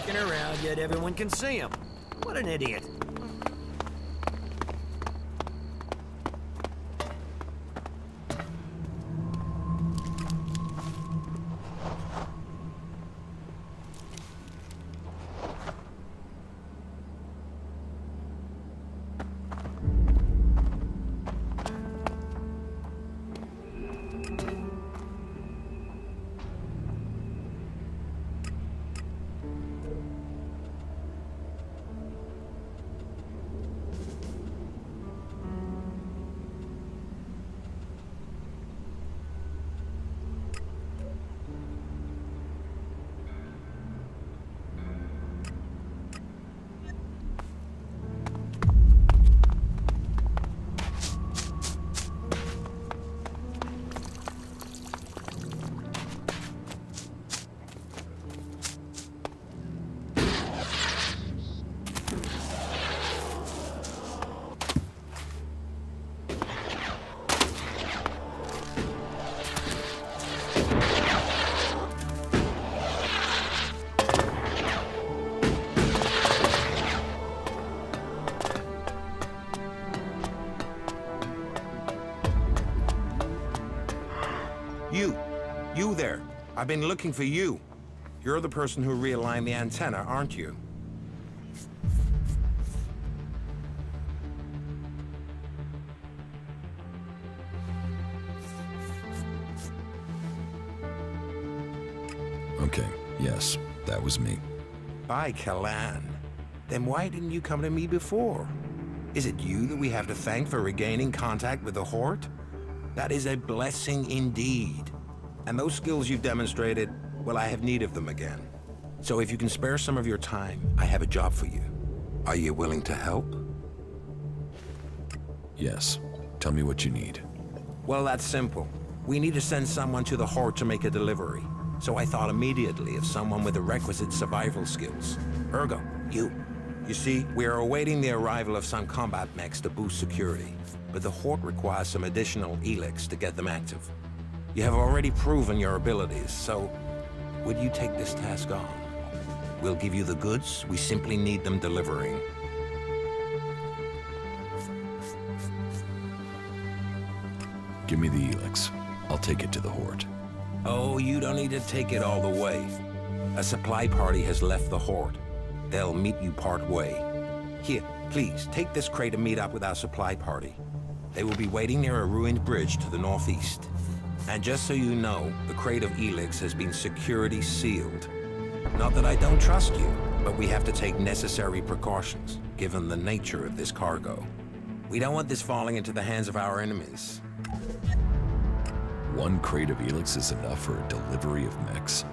walking around, yet everyone can see him. What an idiot. You there. I've been looking for you. You're the person who realigned the antenna, aren't you? Okay, yes, that was me. By Kalan. Then why didn't you come to me before? Is it you that we have to thank for regaining contact with the Horde? That is a blessing indeed. And those skills you've demonstrated, well, I have need of them again. So if you can spare some of your time, I have a job for you. Are you willing to help? Yes. Tell me what you need. Well, that's simple. We need to send someone to the Horde to make a delivery. So I thought immediately of someone with the requisite survival skills. Ergo, you. You see, we are awaiting the arrival of some combat mechs to boost security, but the Horde requires some additional ELEX to get them active. You have already proven your abilities, so would you take this task on? We'll give you the goods, we simply need them delivering. Give me the ELEX. I'll take it to the Horde. Oh, you don't need to take it all the way. A supply party has left the Horde. They'll meet you part way. Here, please, take this crate to meet up with our supply party. They will be waiting near a ruined bridge to the northeast. And just so you know, the crate of ELEX has been security sealed. Not that I don't trust you, but we have to take necessary precautions, given the nature of this cargo. We don't want this falling into the hands of our enemies. One crate of ELEX is enough for a delivery of mechs?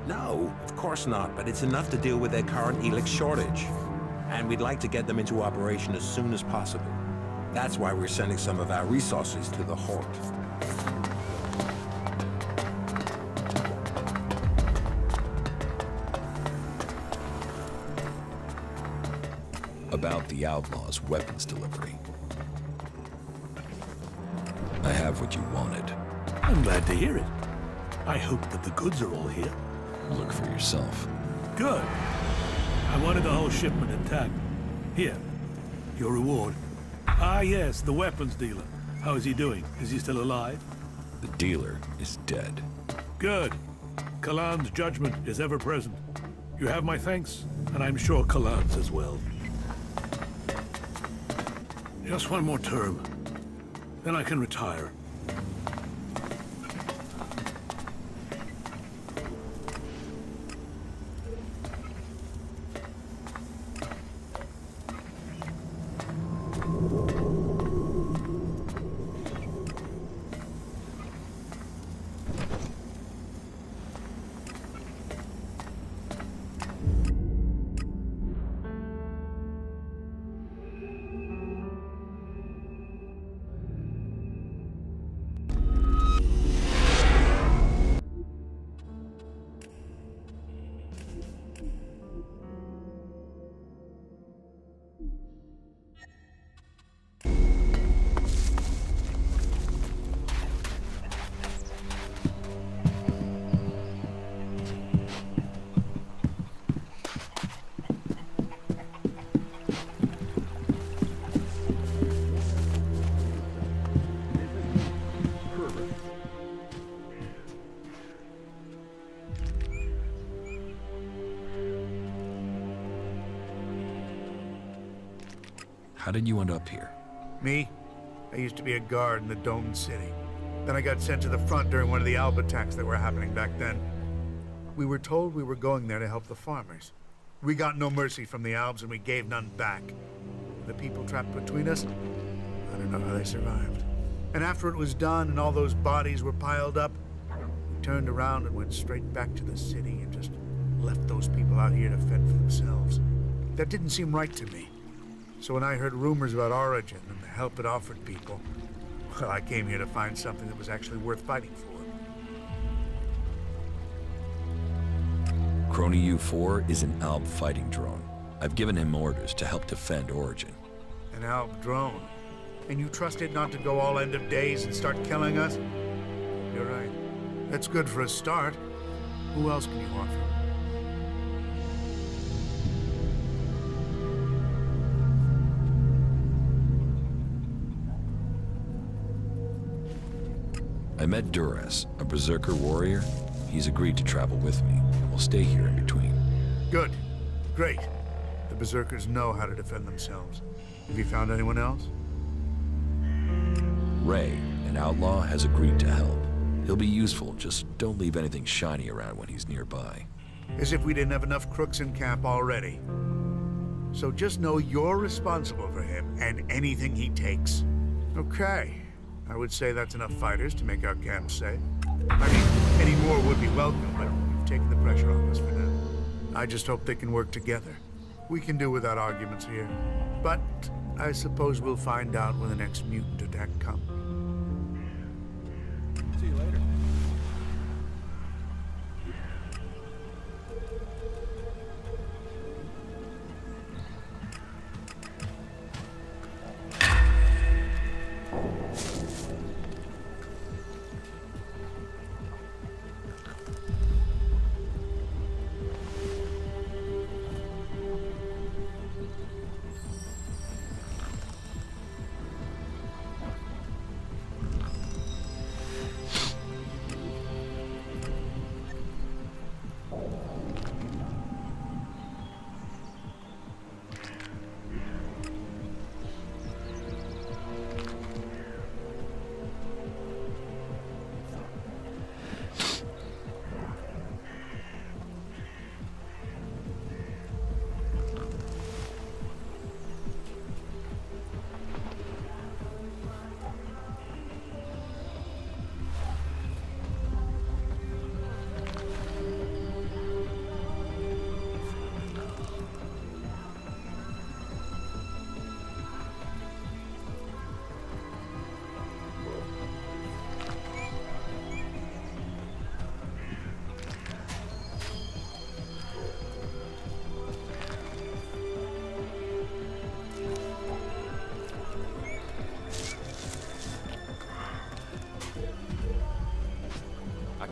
No, of course not, but it's enough to deal with their current ELEX shortage. And we'd like to get them into operation as soon as possible. That's why we're sending some of our resources to the Horde. About the Outlaw's weapons delivery. I have what you wanted. I'm glad to hear it. I hope that the goods are all here. Look for yourself. Good. I wanted the whole shipment intact. Here, your reward. Ah yes, the weapons dealer. How is he doing? Is he still alive? The dealer is dead. Good. Kalan's judgment is ever present. You have my thanks, and I'm sure Kalan's as well. Just one more term. Then I can retire. How did you end up here? Me? I used to be a guard in the domed city. Then I got sent to the front during one of the Alba attacks that were happening back then. We were told we were going there to help the farmers. We got no mercy from the Albs and we gave none back. The people trapped between us, I don't know how they survived. And after it was done and all those bodies were piled up, we turned around and went straight back to the city and just left those people out here to fend for themselves. That didn't seem right to me. So when I heard rumors about Origin and the help it offered people, well, I came here to find something that was actually worth fighting for. Crony U-4 is an Alb fighting drone. I've given him orders to help defend Origin. An Alb drone? And you trust it not to go all end of days and start killing us? You're right. That's good for a start. Who else can you offer? I met Duras, a berserker warrior. He's agreed to travel with me, and we'll stay here in between. Good. Great. The berserkers know how to defend themselves. Have you found anyone else? Ray, an outlaw, has agreed to help. He'll be useful, just don't leave anything shiny around when he's nearby. As if we didn't have enough crooks in camp already. So just know you're responsible for him and anything he takes. Okay. I would say that's enough fighters to make our camp safe. I mean, any more would be welcome, but you've taken the pressure off us for now. I just hope they can work together. We can do without arguments here. But I suppose we'll find out when the next mutant attack comes. See you later.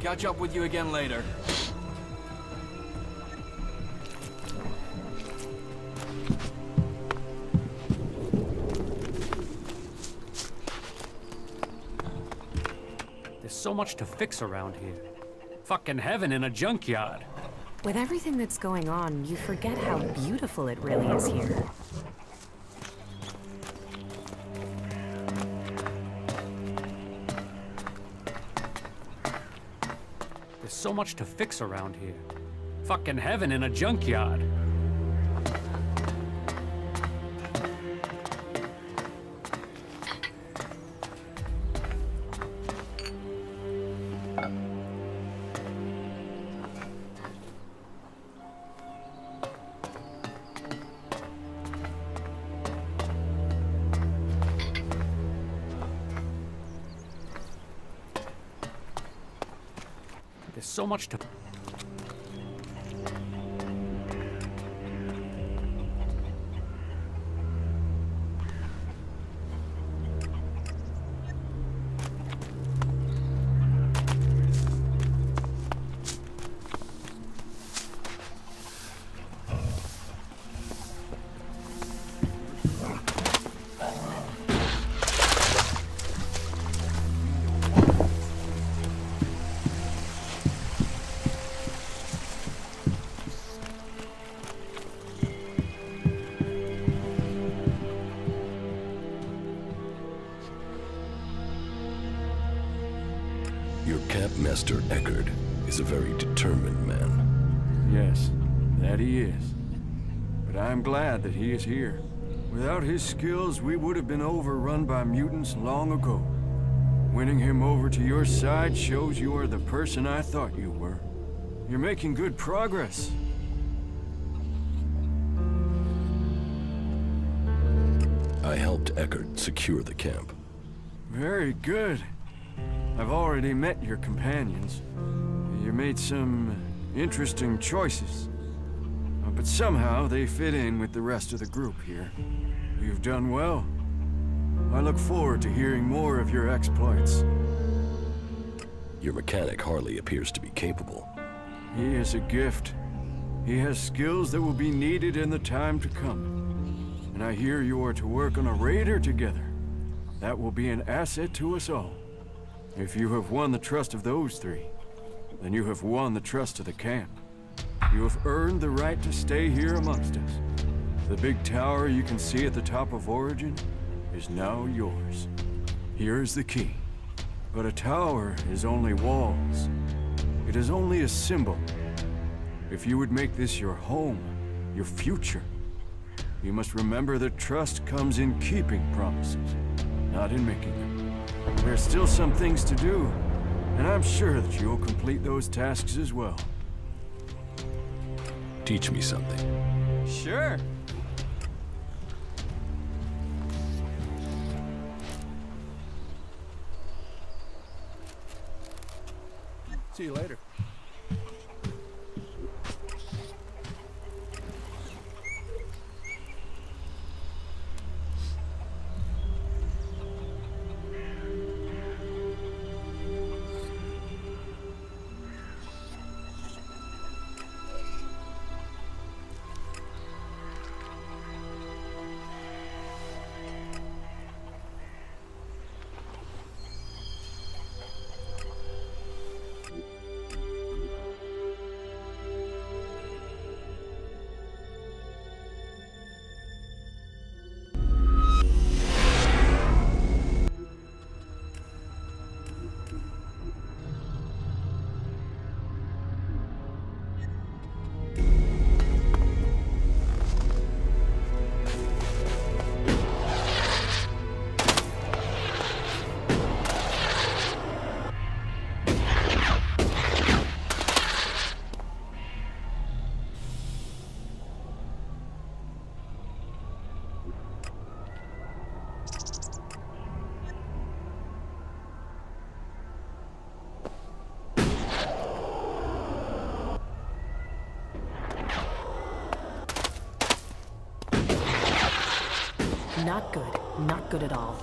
Catch up with you again later. There's so much to fix around here. Fucking heaven in a junkyard. With everything that's going on, you forget how beautiful it really is here. There's so much to fix around here. Fucking heaven in a junkyard. There's so much to... Your campmaster Eckert is a very determined man. Yes, that he is. But I'm glad that he is here. Without his skills, we would have been overrun by mutants long ago. Winning him over to your side shows you are the person I thought you were. You're making good progress. I helped Eckert secure the camp. Very good. I've already met your companions. You made some interesting choices. But somehow they fit in with the rest of the group here. You've done well. I look forward to hearing more of your exploits. Your mechanic hardly appears to be capable. He is a gift. He has skills that will be needed in the time to come. And I hear you are to work on a raider together. That will be an asset to us all. If you have won the trust of those three, then you have won the trust of the camp. You have earned the right to stay here amongst us. The big tower you can see at the top of Origin is now yours. Here is the key. But a tower is only walls. It is only a symbol. If you would make this your home, your future, you must remember that trust comes in keeping promises, not in making them. There are still some things to do, and I'm sure that you'll complete those tasks as well. Teach me something. Sure. See you later. Not good. Not good at all.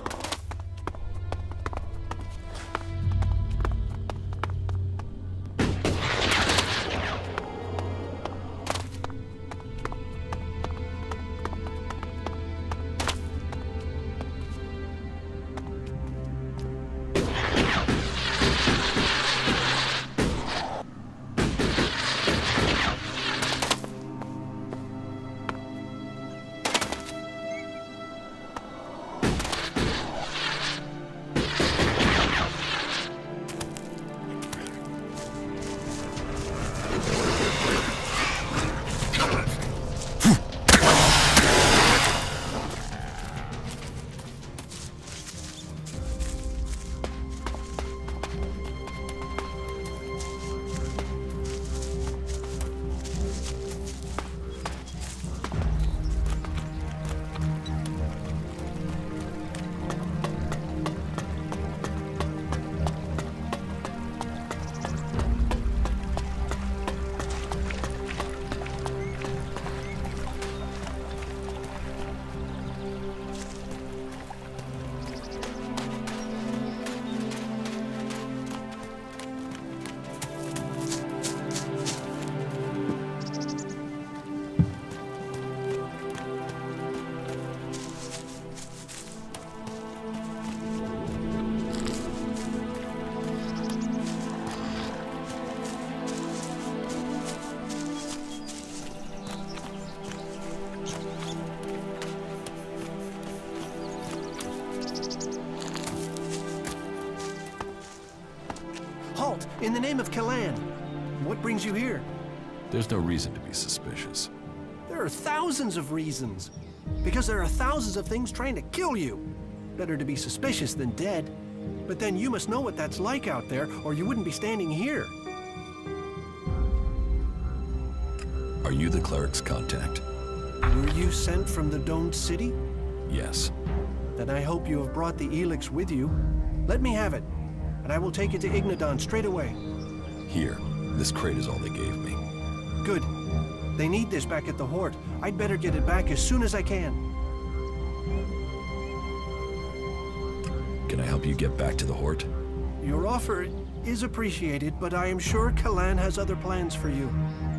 assault in the name of Kalan. What brings you here? There's no reason to be suspicious. There are thousands of reasons. Because there are thousands of things trying to kill you. Better to be suspicious than dead. But then you must know what that's like out there, or you wouldn't be standing here. Are you the cleric's contact? Were you sent from the domed city? Yes. Then I hope you have brought the ELEX with you. Let me have it, and I will take it to Ignadon straight away. Here. This crate is all they gave me. Good. They need this back at the Hort. I'd better get it back as soon as I can. Can I help you get back to the Hort? Your offer is appreciated, but I am sure Kalan has other plans for you.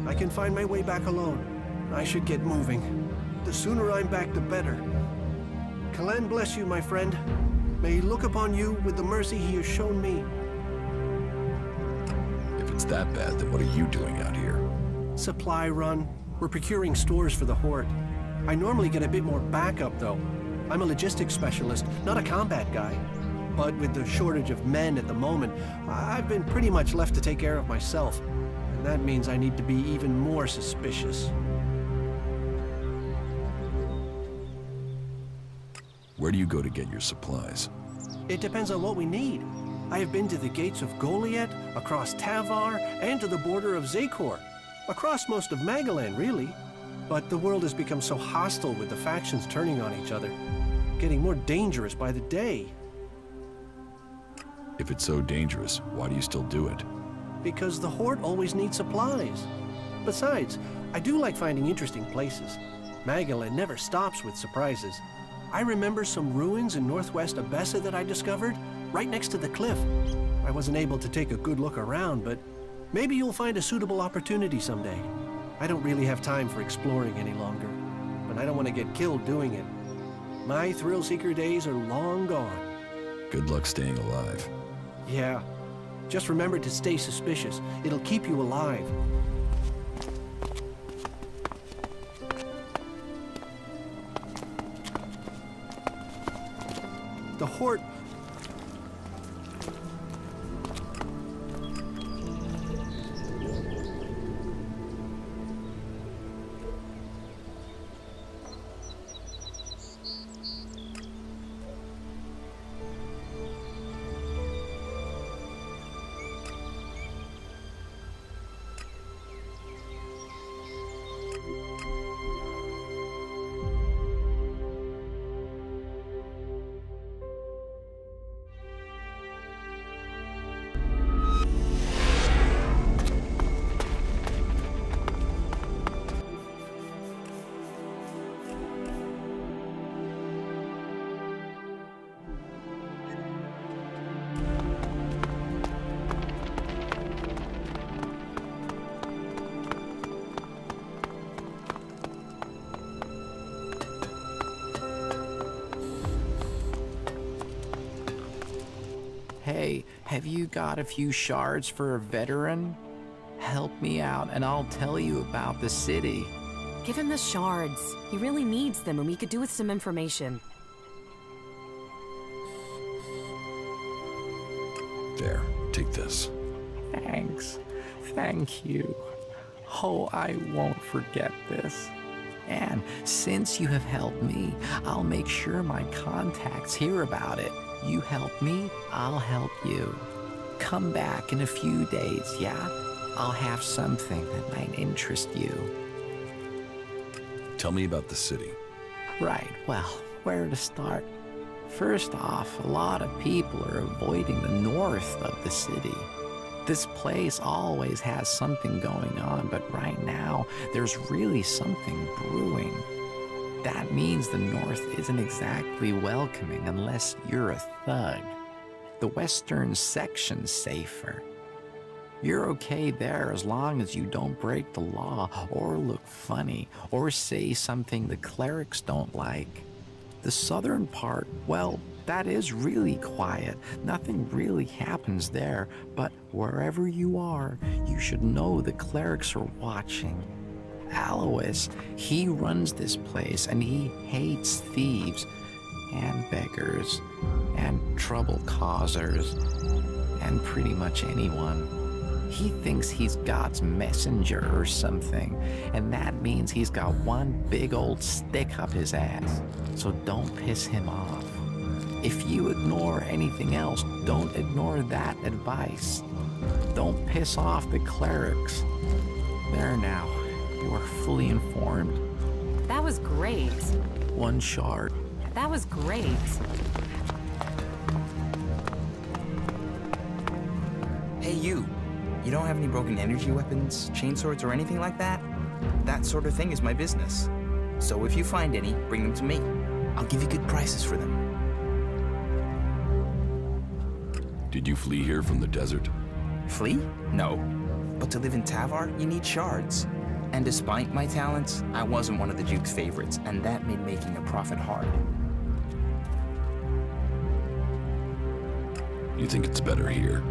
I can find my way back alone. I should get moving. The sooner I'm back, the better. Kalan bless you, my friend. May he look upon you with the mercy he has shown me. If it's that bad, then what are you doing out here? Supply run. We're procuring stores for the Horde. I normally get a bit more backup, though. I'm a logistics specialist, not a combat guy. But with the shortage of men at the moment, I've been pretty much left to take care of myself. And that means I need to be even more suspicious. Where do you go to get your supplies? It depends on what we need. I have been to the gates of Goliath, across Tavar, and to the border of Zakor. Across most of Magalan, really. But the world has become so hostile with the factions turning on each other. Getting more dangerous by the day. If it's so dangerous, why do you still do it? Because the Horde always needs supplies. Besides, I do like finding interesting places. Magalan never stops with surprises. I remember some ruins in northwest Abessa that I discovered, right next to the cliff. I wasn't able to take a good look around, but maybe you'll find a suitable opportunity someday. I don't really have time for exploring any longer, but I don't want to get killed doing it. My thrill-seeker days are long gone. Good luck staying alive. Yeah. Just remember to stay suspicious. It'll keep you alive. The Horde... Hey, have you got a few shards for a veteran? Help me out and I'll tell you about the city. Give him the shards. He really needs them, and we could do with some information. There, take this. Thanks. Thank you. Oh, I won't forget this. And since you have helped me, I'll make sure my contacts hear about it. You help me, I'll help you. Come back in a few days, yeah? I'll have something that might interest you. Tell me about the city. Right, well, where to start? First off, a lot of people are avoiding the north of the city. This place always has something going on, but right now, there's really something brewing. That means the north isn't exactly welcoming unless you're a thug. The western section's safer. You're okay there as long as you don't break the law or look funny or say something the clerics don't like. The southern part, well, that is really quiet. Nothing really happens there, but wherever you are, you should know the clerics are watching. Alois, he runs this place and he hates thieves and beggars and trouble causers and pretty much anyone. He thinks he's God's messenger or something, and that means he's got one big old stick up his ass. So don't piss him off. If you ignore anything else, don't ignore that advice. Don't piss off the clerics. There now, you are fully informed. That was great. One shard. That was great. Hey, you. You don't have any broken energy weapons, chainswords, or anything like that? That sort of thing is my business. So if you find any, bring them to me. I'll give you good prices for them. Did you flee here from the desert? Flee? No. But to live in Tavar, you need shards. And despite my talents, I wasn't one of the Duke's favorites, and that made making a profit hard. You think it's better here?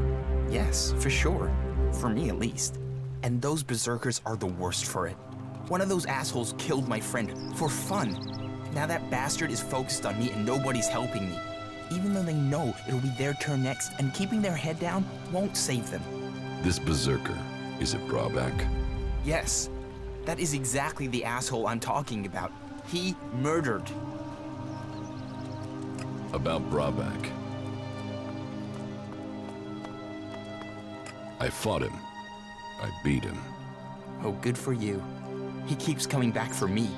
Yes, for sure. For me, at least. And those berserkers are the worst for it. One of those assholes killed my friend for fun. Now that bastard is focused on me and nobody's helping me. Even though they know it'll be their turn next, and keeping their head down won't save them. This berserker, is it Brabak? Yes. That is exactly the asshole I'm talking about. He murdered. About Brabak. I fought him. I beat him. Oh, good for you. He keeps coming back for me.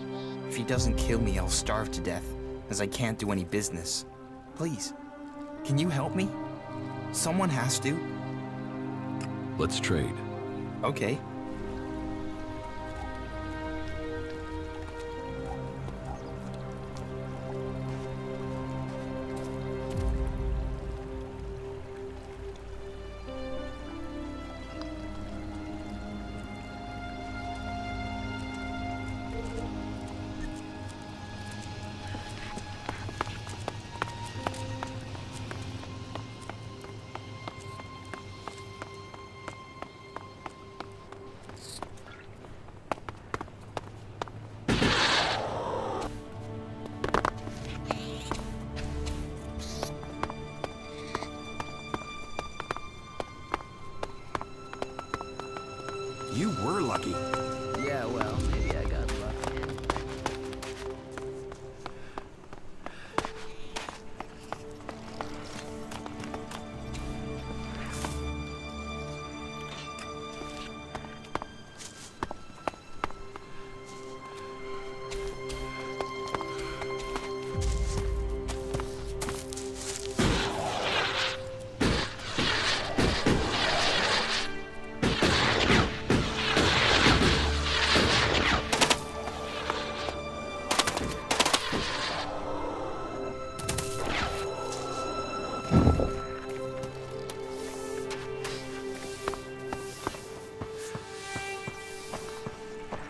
If he doesn't kill me, I'll starve to death, as I can't do any business. Please, can you help me? Someone has to. Let's trade. Okay. You were lucky. Yeah, well, maybe I got lucky.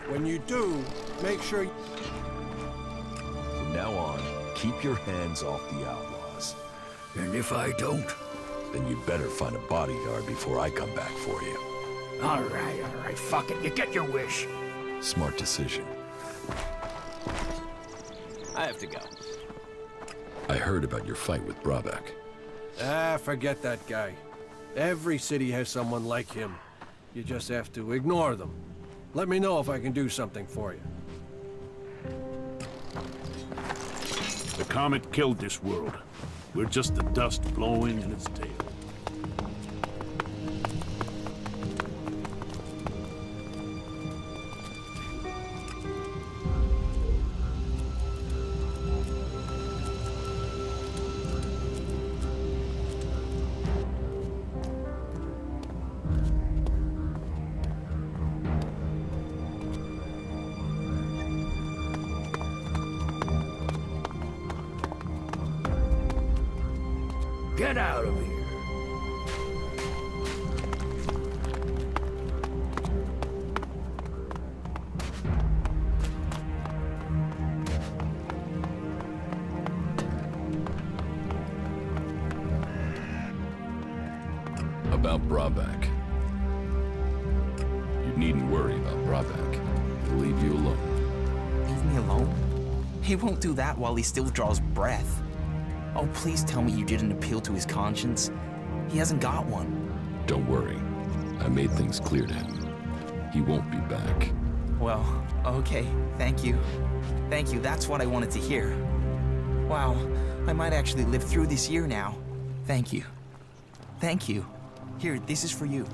When you do, make sure you... From now on, keep your hands off the outlaws. And if I don't? Then you'd better find a bodyguard before I come back for you. All right, fuck it. You get your wish. Smart decision. I have to go. I heard about your fight with Brabak. Ah, forget that guy. Every city has someone like him. You just have to ignore them. Let me know if I can do something for you. The comet killed this world. We're just the dust blowing in its tail. Get out of here. About Brabak. You needn't worry about Brabak. He'll leave you alone. Leave me alone? He won't do that while he still draws breath. Oh, please tell me you didn't appeal to his conscience. He hasn't got one. Don't worry. I made things clear to him. He won't be back. Well, okay. Thank you. Thank you. That's what I wanted to hear. Wow, I might actually live through this year now. Thank you. Thank you. Here, this is for you.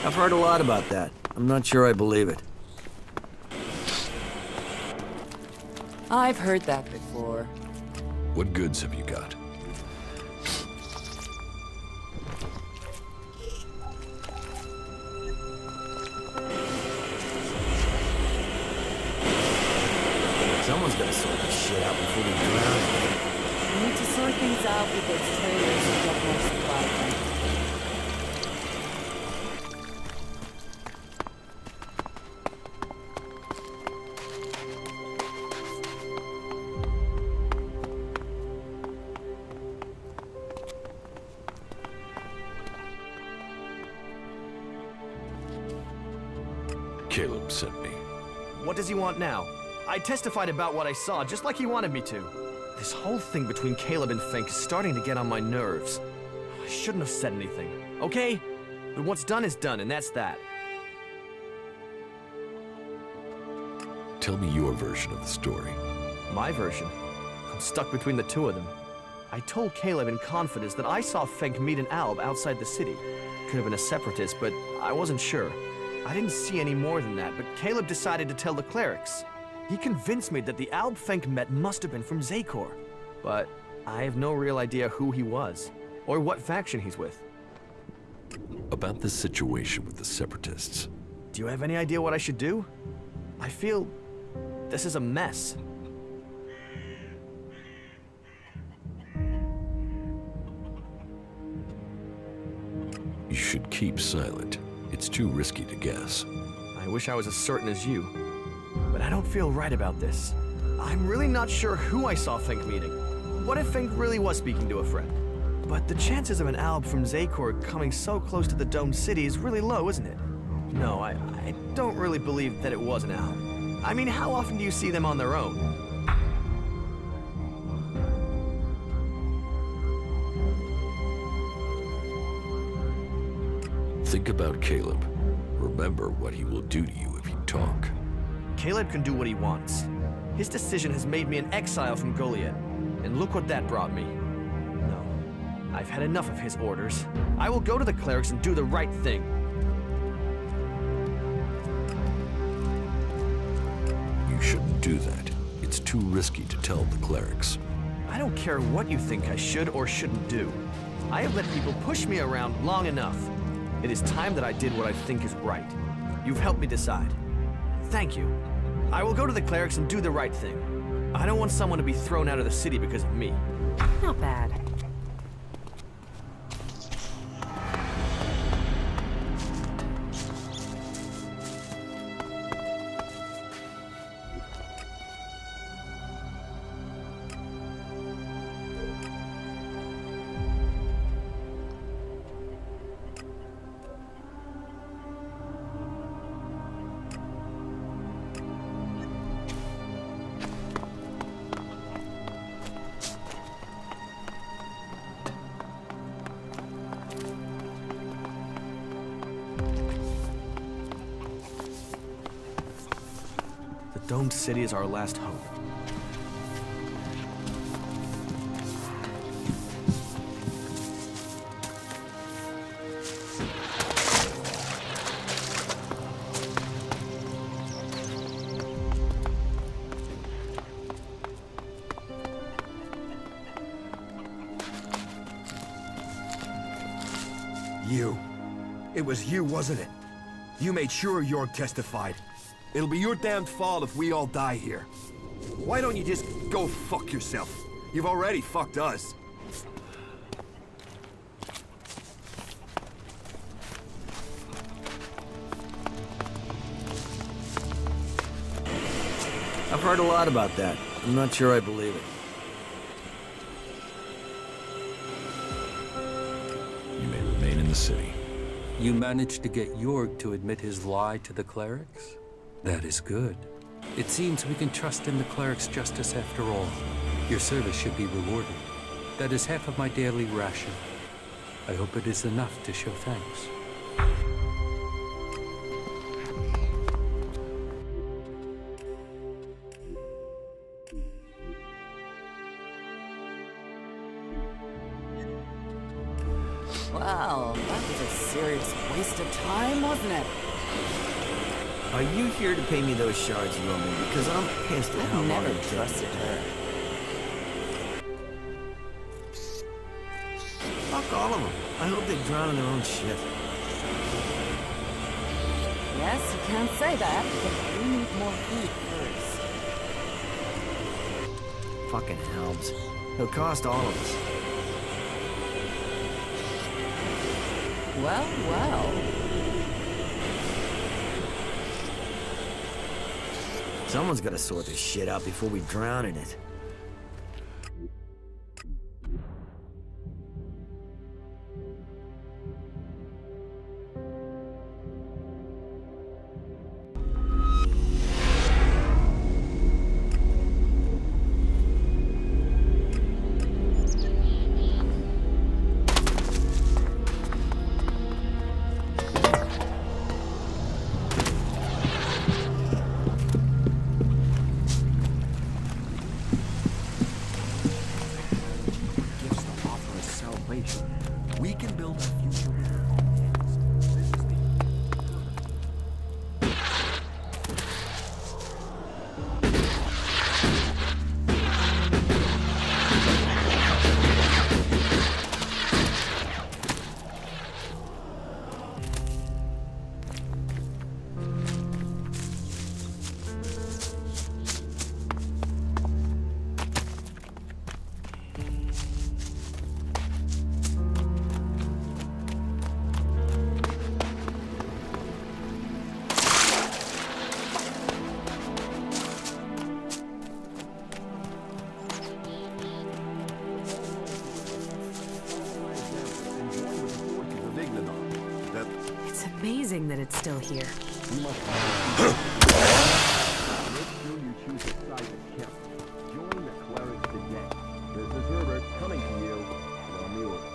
I've heard a lot about that. I'm not sure I believe it. I've heard that before. What goods have you got? Someone's gonna sort this shit out before we drown. We need to sort things out with those traders and get more supply. Caleb sent me. What does he want now? I testified about what I saw, just like he wanted me to. This whole thing between Caleb and Fink is starting to get on my nerves. I shouldn't have said anything, okay? But what's done is done, and that's that. Tell me your version of the story. My version? I'm stuck between the two of them. I told Caleb in confidence that I saw Fink meet an Alb outside the city. Could have been a separatist, but I wasn't sure. I didn't see any more than that, but Caleb decided to tell the clerics. He convinced me that the Alb Fink met must have been from Zakor. But I have no real idea who he was, or what faction he's with. About this situation with the Separatists. Do you have any idea what I should do? I feel this is a mess. You should keep silent. It's too risky to guess. I wish I was as certain as you. But I don't feel right about this. I'm really not sure who I saw Fink meeting. What if Fink really was speaking to a friend? But the chances of an Alb from Zakor coming so close to the domed city is really low, isn't it? No, I don't really believe that it was an Alb. I mean, how often do you see them on their own? Think about Caleb. Remember what he will do to you if you talk. Caleb can do what he wants. His decision has made me an exile from Goliath, and look what that brought me. No, I've had enough of his orders. I will go to the clerics and do the right thing. You shouldn't do that. It's too risky to tell the clerics. I don't care what you think I should or shouldn't do. I have let people push me around long enough. It is time that I did what I think is right. You've helped me decide. Thank you. I will go to the clerics and do the right thing. I don't want someone to be thrown out of the city because of me. Not bad. Domed City is our last hope. You. It was you, wasn't it? You made sure York testified. It'll be your damned fault if we all die here. Why don't you just go fuck yourself? You've already fucked us. I've heard a lot about that. I'm not sure I believe it. You may remain in the city. You managed to get Jorg to admit his lie to the clerics? That is good. It seems we can trust in the cleric's justice after all. Your service should be rewarded. That is half of my daily ration. I hope it is enough to show thanks. Well, that was a serious waste of time, wasn't it? Are you here to pay me those shards you owe me? Because I'm pissed at how I've long never it takes. trusted her. Fuck all of them. I hope they drown in their own shit. Yes, you can't say that, but we need more food first. Fucking Helms. He'll cost all of us. Well, well. Someone's gotta sort this shit out before we drown in it. We can build our future with it. It's amazing that it's still here. Make sure you choose a side that counts. Join the clerics today. This is Herbert coming to you from the order.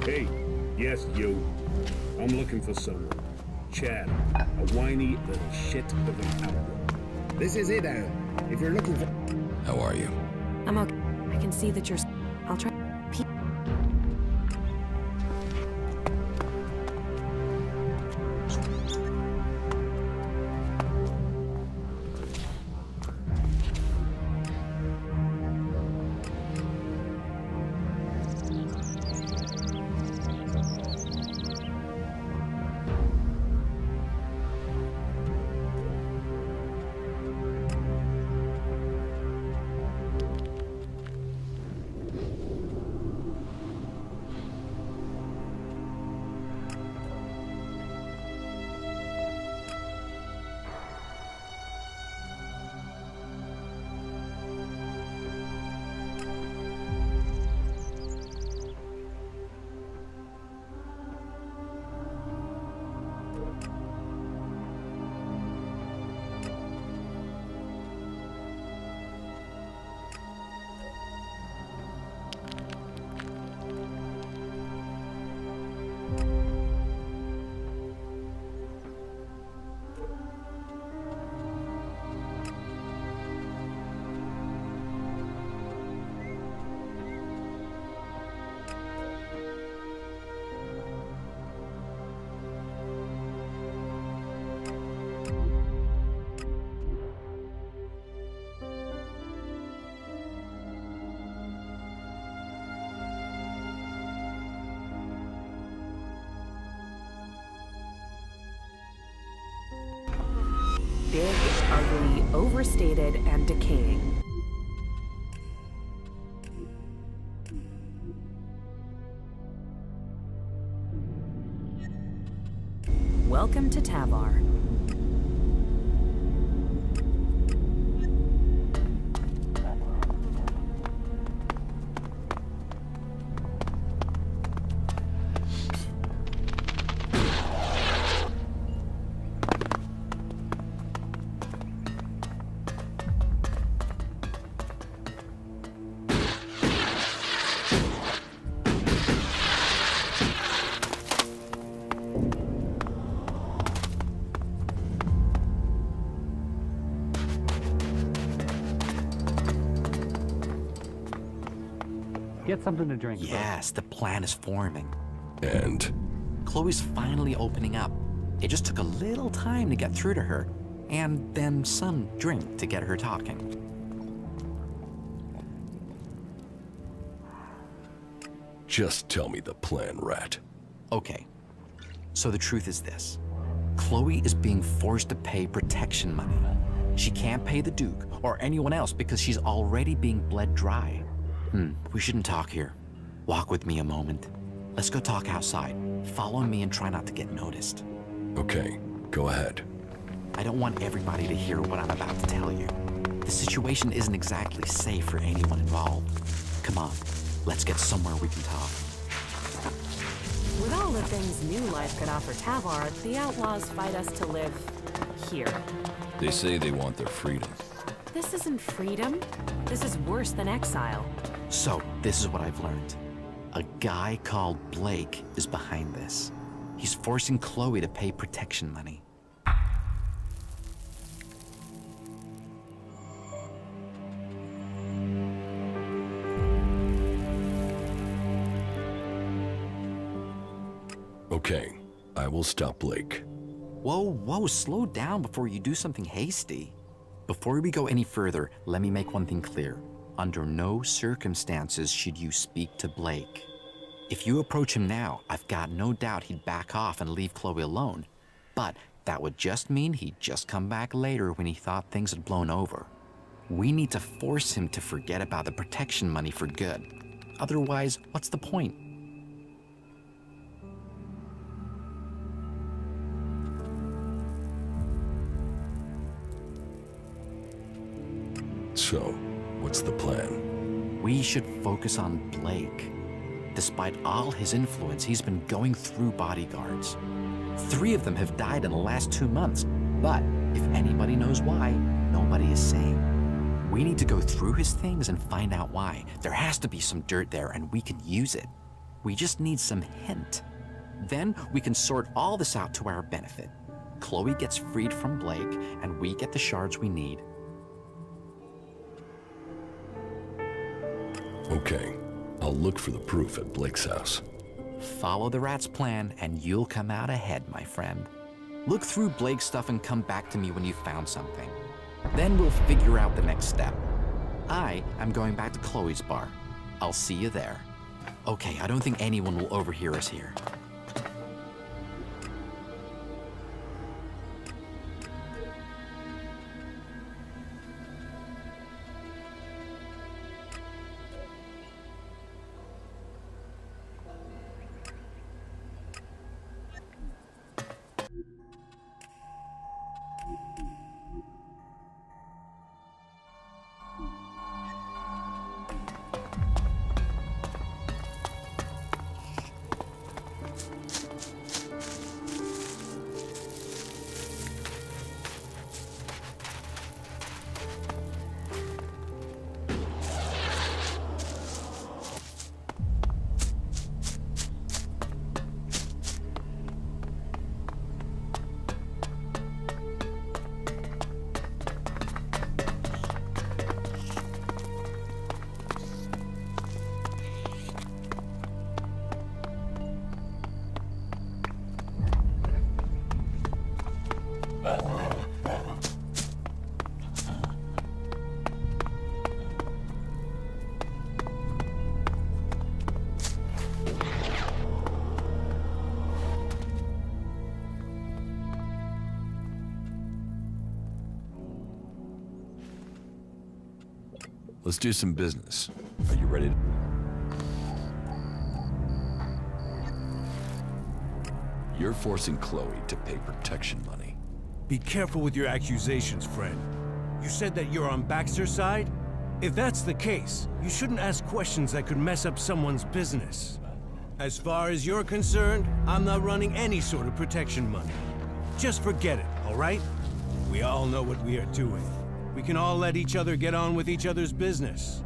Hey, yes, you. I'm looking for someone. Chad, a whiny little shit of an outlaw. This is it, Al. If you're looking for... How are you? I'm okay. I can see that you're... I'll try... overstated and decaying. Welcome to Tavar. Get something to drink. Yes, the plan is forming. And? Chloe's finally opening up. It just took a little time to get through to her, and then some drink to get her talking. Just tell me the plan, Rat. Okay, so the truth is this. Chloe is being forced to pay protection money. She can't pay the Duke or anyone else because she's already being bled dry. We shouldn't talk here. Walk with me a moment. Let's go talk outside. Follow me and try not to get noticed. Okay, go ahead. I don't want everybody to hear what I'm about to tell you. The situation isn't exactly safe for anyone involved. Come on, let's get somewhere we can talk. With all the things new life could offer Tavar, the outlaws fight us to live here. They say they want their freedom. This isn't freedom. This is worse than exile. So, this is what I've learned. A guy called Blake is behind this. He's forcing Chloe to pay protection money. Okay, I will stop Blake. Whoa, slow down before you do something hasty. Before we go any further, let me make one thing clear. Under no circumstances should you speak to Blake. If you approach him now, I've got no doubt he'd back off and leave Chloe alone. But that would just mean he'd just come back later when he thought things had blown over. We need to force him to forget about the protection money for good. Otherwise, what's the point? So, what's the plan? We should focus on Blake. Despite all his influence, he's been going through bodyguards. 3 of them have died in the last 2 months, but if anybody knows why, nobody is saying. We need to go through his things and find out why. There has to be some dirt there and we can use it. We just need some hint. Then we can sort all this out to our benefit. Chloe gets freed from Blake and we get the shards we need. Okay, I'll look for the proof at Blake's house. Follow the rat's plan and you'll come out ahead, my friend. Look through Blake's stuff and come back to me when you've found something. Then we'll figure out the next step. I am going back to Chloe's bar. I'll see you there. Okay, I don't think anyone will overhear us here. Let's do some business. Are you ready? You're forcing Chloe to pay protection money. Be careful with your accusations, friend. You said that you're on Baxter's side? If that's the case, you shouldn't ask questions that could mess up someone's business. As far as you're concerned, I'm not running any sort of protection money. Just forget it, all right? We all know what we are doing. We can all let each other get on with each other's business.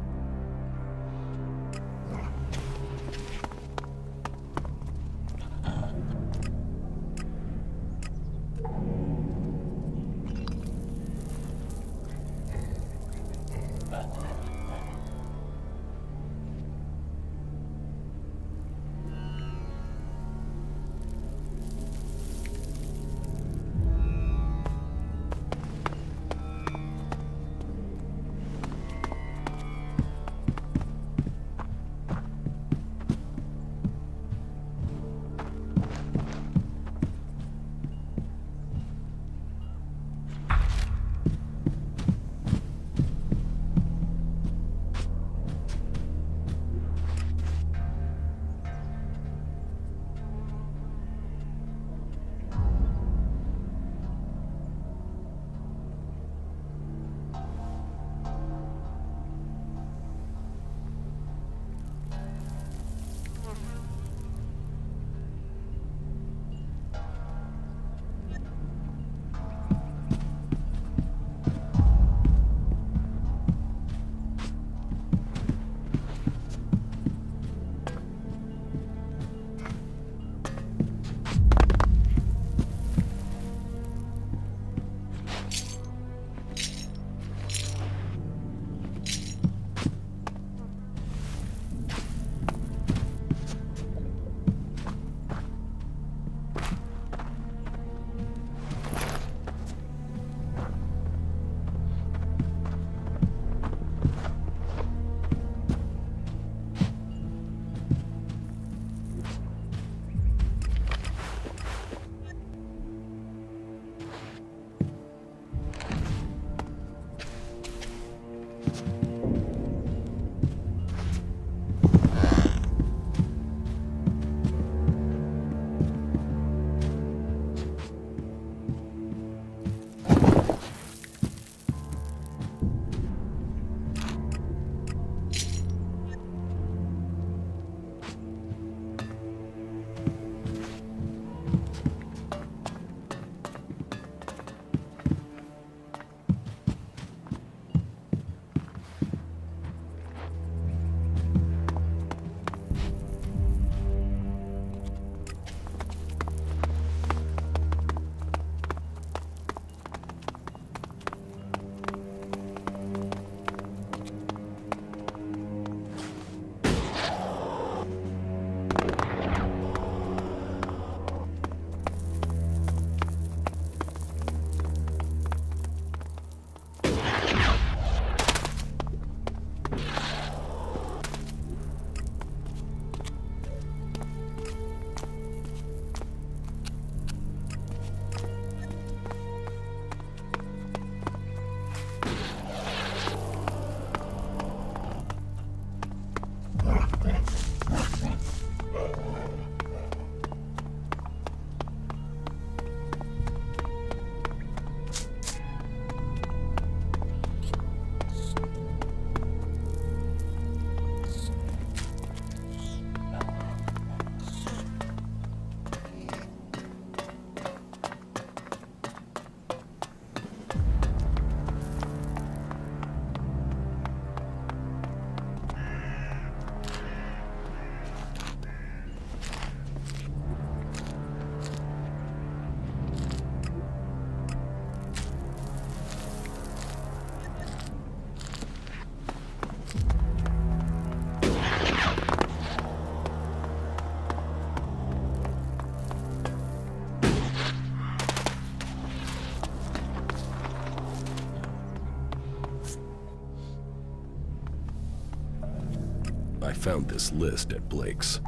I found this list at Blake's.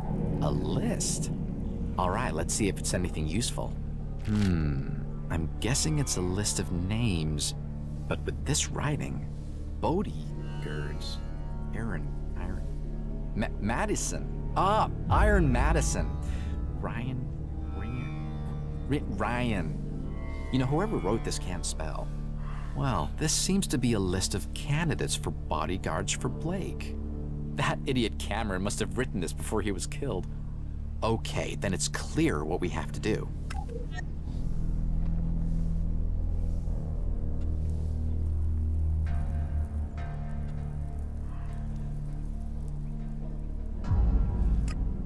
A list? All right, let's see if it's anything useful. I'm guessing it's a list of names, but with this writing, bodyguards. Madison. Ah, Iron Madison. Ryan. You know, whoever wrote this can't spell. Well, this seems to be a list of candidates for bodyguards for Blake. That idiot Cameron must have written this before he was killed. Okay, then it's clear what we have to do.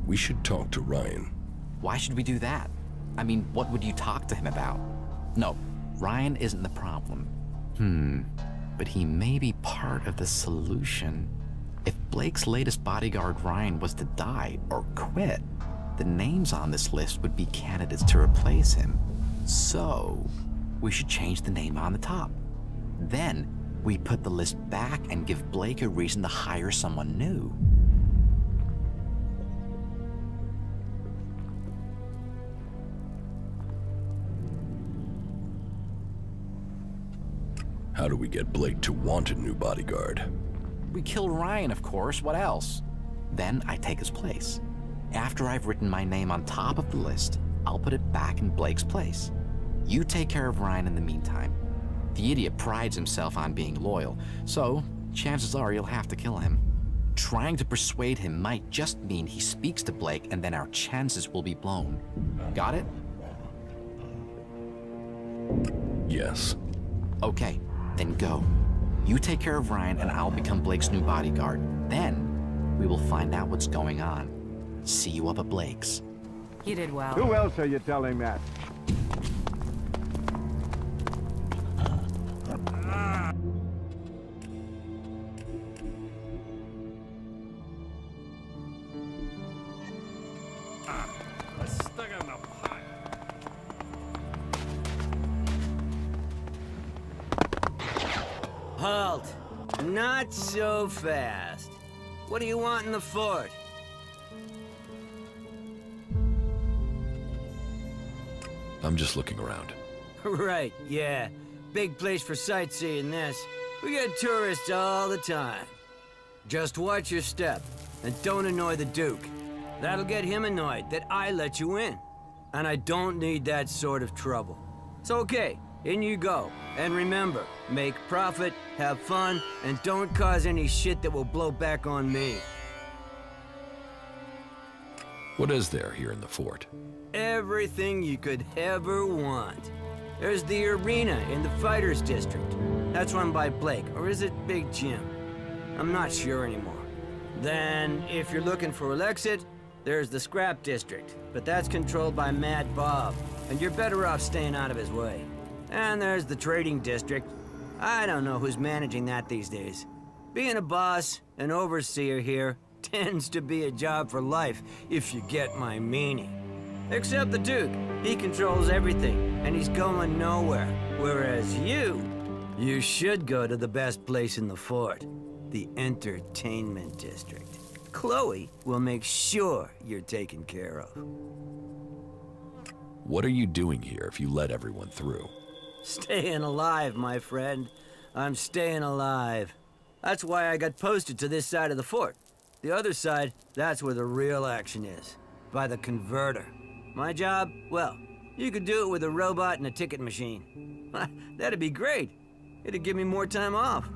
We should talk to Ryan. Why should we do that? I mean, what would you talk to him about? No, Ryan isn't the problem. But he may be part of the solution. If Blake's latest bodyguard Ryan was to die or quit, the names on this list would be candidates to replace him. So, we should change the name on the top. Then, we put the list back and give Blake a reason to hire someone new. How do we get Blake to want a new bodyguard? We kill Ryan, of course. What else? Then I take his place. After I've written my name on top of the list, I'll put it back in Blake's place. You take care of Ryan in the meantime. The idiot prides himself on being loyal, so chances are you'll have to kill him. Trying to persuade him might just mean he speaks to Blake and then our chances will be blown. Got it? Yes. Okay, then go. You take care of Ryan and I'll become Blake's new bodyguard. Then, we will find out what's going on. See you up at Blake's. You did well. Who else are you telling that? Halt! Not so fast. What do you want in the fort? I'm just looking around. Right, yeah. Big place for sightseeing, this. We get tourists all the time. Just watch your step, and don't annoy the Duke. That'll get him annoyed that I let you in. And I don't need that sort of trouble. So okay, in you go. And remember, make profit, have fun, and don't cause any shit that will blow back on me. What is there here in the fort? Everything you could ever want. There's the arena in the Fighters District. That's run by Blake, or is it Big Jim? I'm not sure anymore. Then, if you're looking for ELEX, there's the Scrap District, but that's controlled by Mad Bob, and you're better off staying out of his way. And there's the Trading District. I don't know who's managing that these days. Being a boss, an overseer here, tends to be a job for life, if you get my meaning. Except the Duke. He controls everything, and he's going nowhere. Whereas you should go to the best place in the fort, the Entertainment District. Chloe will make sure you're taken care of. What are you doing here if you let everyone through? Staying alive, my friend. I'm staying alive. That's why I got posted to this side of the fort. The other side, that's where the real action is. By the converter. My job? Well, you could do it with a robot and a ticket machine. That'd be great. It'd give me more time off.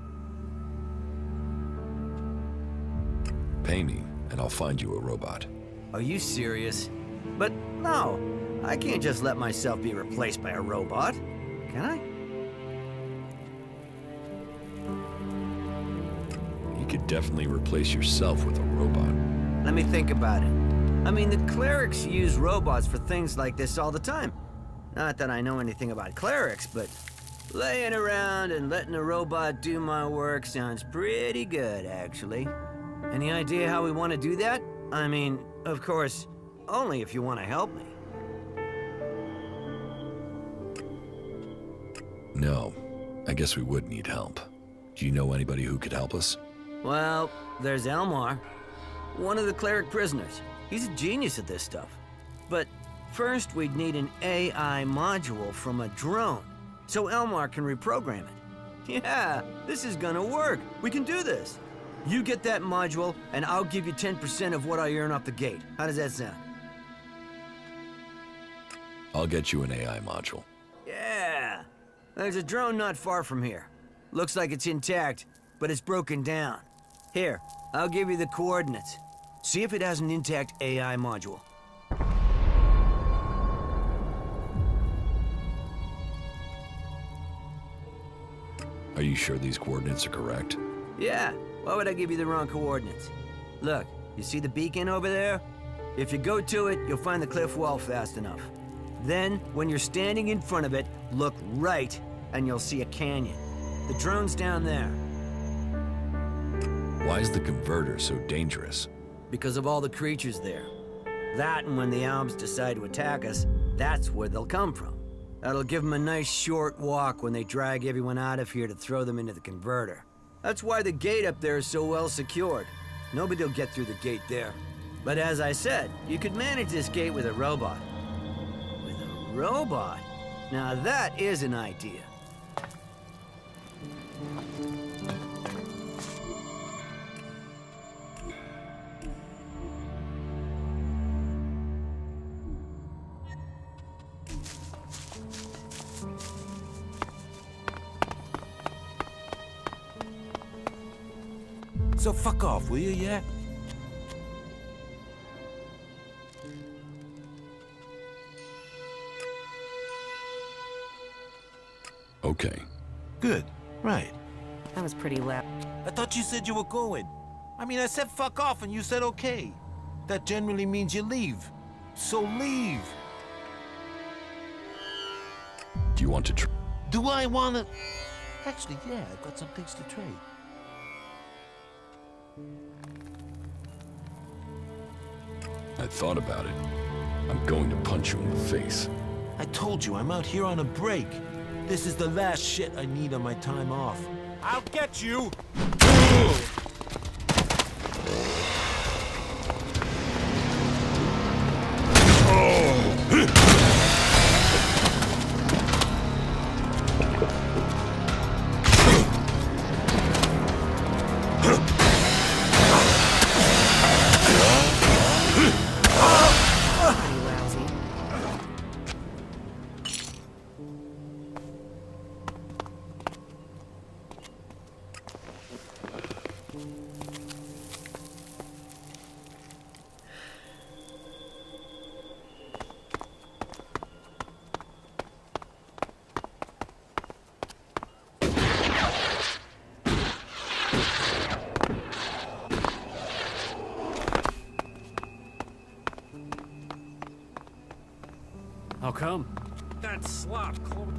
Pay me, and I'll find you a robot. Are you serious? But no, I can't just let myself be replaced by a robot. Can I? You could definitely replace yourself with a robot. Let me think about it. I mean, the clerics use robots for things like this all the time. Not that I know anything about clerics, but laying around and letting a robot do my work sounds pretty good, actually. Any idea how we want to do that? I mean, of course, only if you want to help me. No, I guess we would need help. Do you know anybody who could help us? Well, there's Elmar, one of the cleric prisoners. He's a genius at this stuff. But first we'd need an AI module from a drone, so Elmar can reprogram it. Yeah, this is gonna work. We can do this. You get that module, and I'll give you 10% of what I earn off the gate. How does that sound? I'll get you an AI module. Yeah. There's a drone not far from here. Looks like it's intact, but it's broken down. Here, I'll give you the coordinates. See if it has an intact AI module. Are you sure these coordinates are correct? Yeah, why would I give you the wrong coordinates? Look, you see the beacon over there? If you go to it, you'll find the cliff wall fast enough. Then, when you're standing in front of it, look right, and you'll see a canyon. The drone's down there. Why is the converter so dangerous? Because of all the creatures there. That, and when the Alps decide to attack us, that's where they'll come from. That'll give them a nice short walk when they drag everyone out of here to throw them into the converter. That's why the gate up there is so well secured. Nobody'll get through the gate there. But as I said, you could manage this gate with a robot. With a robot? Now that is an idea. So fuck off, will you, yeah? Okay. Good. Right. That was pretty loud. I thought you said you were going. I mean, I said fuck off and you said okay. That generally means you leave. So leave. Do you want to Do I want to... Actually, yeah, I've got some things to trade. I thought about it. I'm going to punch you in the face. I told you, I'm out here on a break. This is the last shit I need on my time off. I'll get you! How come? That slot closed.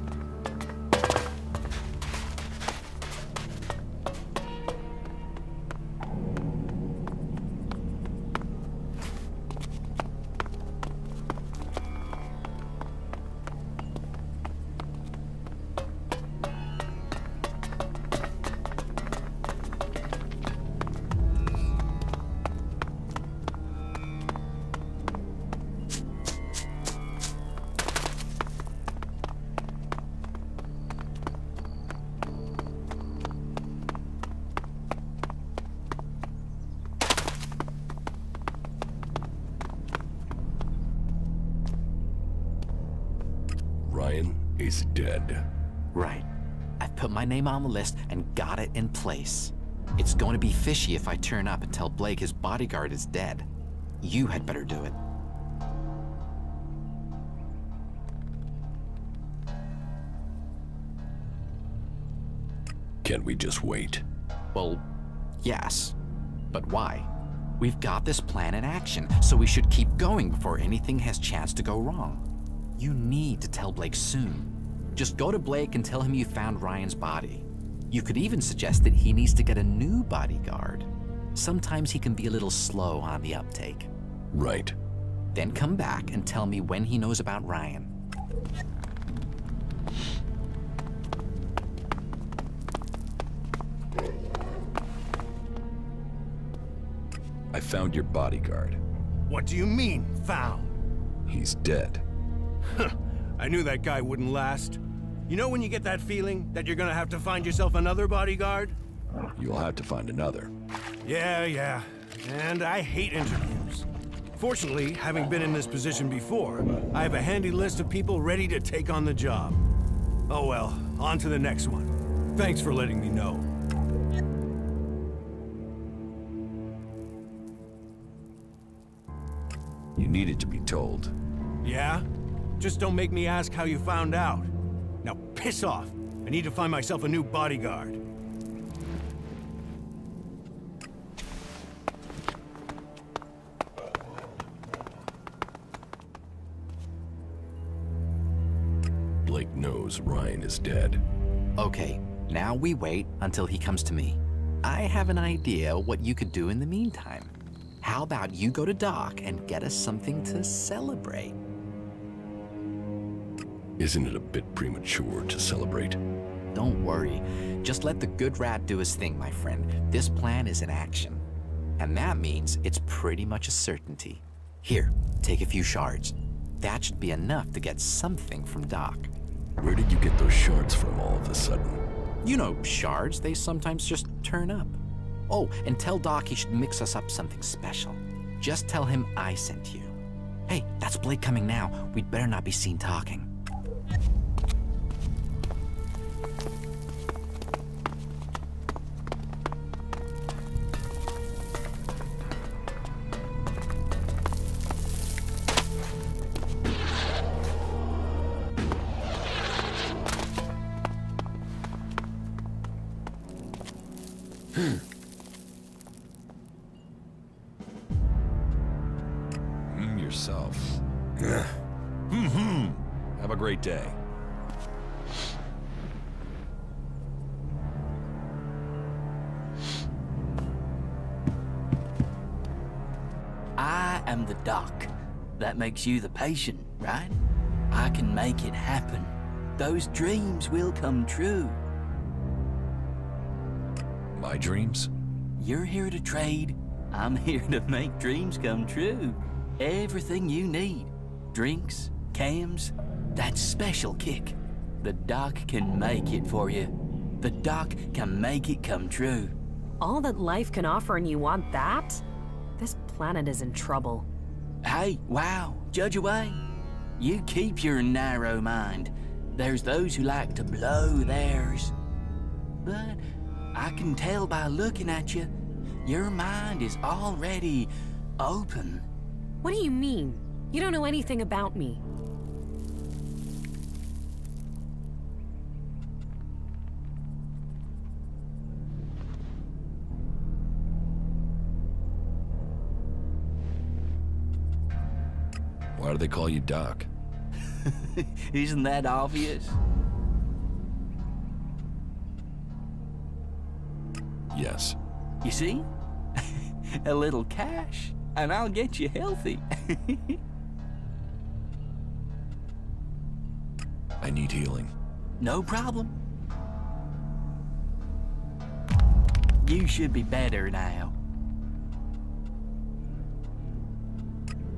Ryan is dead. Right. I've put my name on the list and got it in place. It's going to be fishy if I turn up and tell Blake his bodyguard is dead. You had better do it. Can't we just wait? Well, yes. But why? We've got this plan in action, so we should keep going before anything has chance to go wrong. You need to tell Blake soon. Just go to Blake and tell him you found Ryan's body. You could even suggest that he needs to get a new bodyguard. Sometimes he can be a little slow on the uptake. Right. Then come back and tell me when he knows about Ryan. I found your bodyguard. What do you mean, found? He's dead. I knew that guy wouldn't last. You know when you get that feeling that you're gonna have to find yourself another bodyguard? You'll have to find another. Yeah. And I hate interviews. Fortunately, having been in this position before, I have a handy list of people ready to take on the job. Oh well, on to the next one. Thanks for letting me know. You needed to be told. Yeah? Just don't make me ask how you found out. Now piss off. I need to find myself a new bodyguard. Blake knows Ryan is dead. Okay, now we wait until he comes to me. I have an idea what you could do in the meantime. How about you go to Doc and get us something to celebrate? Isn't it a bit premature to celebrate? Don't worry. Just let the good rat do his thing, my friend. This plan is in action. And that means it's pretty much a certainty. Here, take a few shards. That should be enough to get something from Doc. Where did you get those shards from all of a sudden? You know, shards, they sometimes just turn up. Oh, and tell Doc he should mix us up something special. Just tell him I sent you. Hey, that's Blake coming now. We'd better not be seen talking. Yourself. Have a great day. I am the doc. That makes you the patient, right? I can make it happen. Those dreams will come true. My dreams? You're here to trade. I'm here to make dreams come true. Everything you need. Drinks, cams, that special kick. The doc can make it for you. The doc can make it come true. All that life can offer and you want that? This planet is in trouble. Hey, wow, judge away. You keep your narrow mind. There's those who like to blow theirs. But I can tell by looking at you, your mind is already open. What do you mean? You don't know anything about me. Why do they call you Doc? Isn't that obvious? Yes. You see? A little cash, and I'll get you healthy. I need healing. No problem. You should be better now.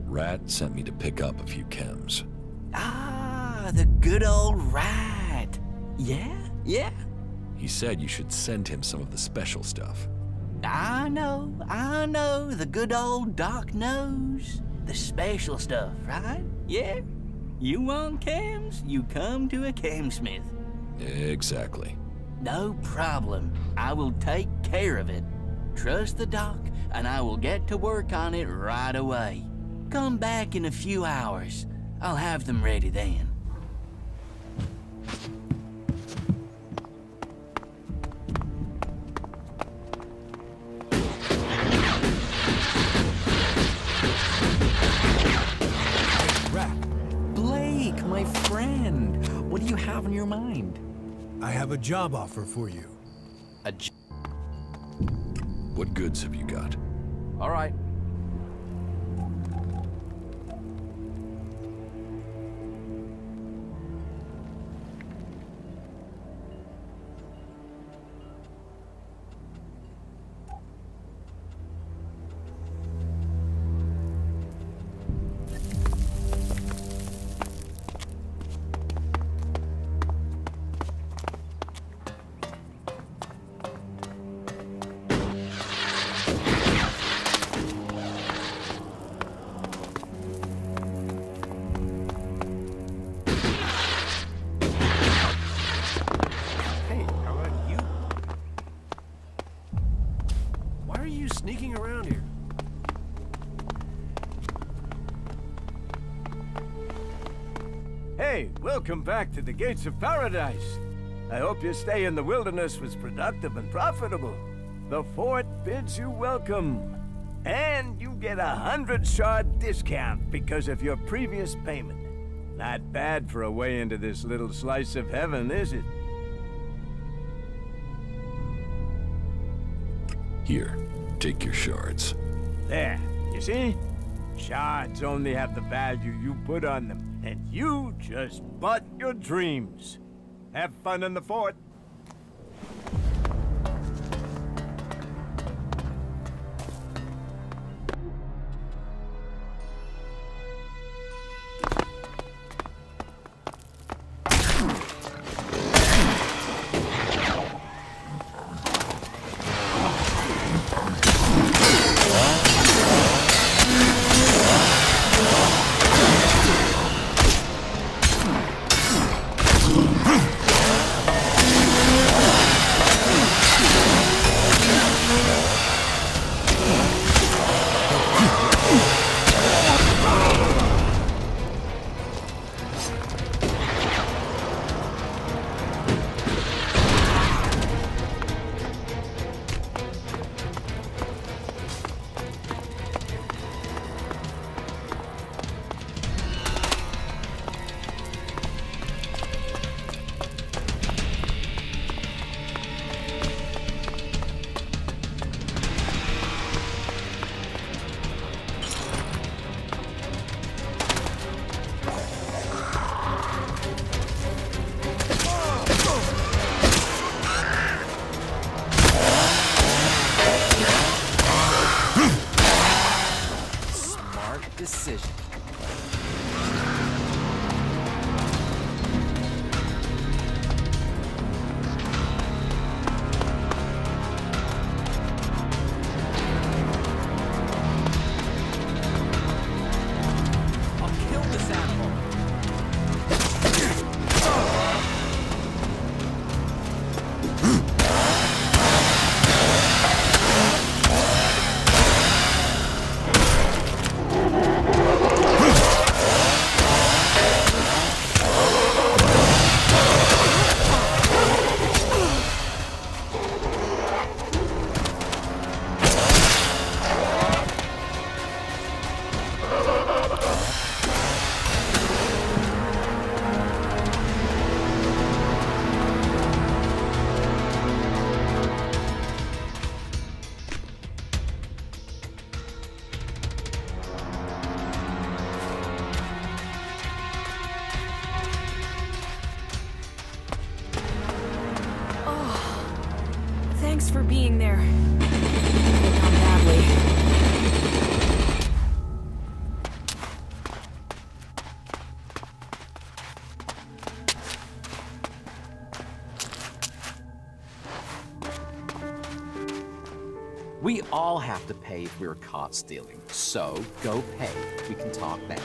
Rat sent me to pick up a few chems. Ah, the good old Rat. Yeah? He said you should send him some of the special stuff. I know. The good old Doc knows. The special stuff, right? Yeah? You want cams? You come to a camsmith. Exactly. No problem. I will take care of it. Trust the Doc, and I will get to work on it right away. Come back in a few hours. I'll have them ready then. Blake, my friend. What do you have on your mind? I have a job offer for you. What goods have you got? All right. Hey, welcome back to the gates of paradise. I hope your stay in the wilderness was productive and profitable. The fort bids you welcome. And you get 100 shard discount because of your previous payment. Not bad for a way into this little slice of heaven, is it? Here, take your shards. There, you see? Shards only have the value you put on them, and you just bought your dreams. Have fun in the fort. Decision. I'll kill this animal. Thanks for being there. Could've gone badly. We all have to pay if we're caught stealing, so go pay. We can talk then.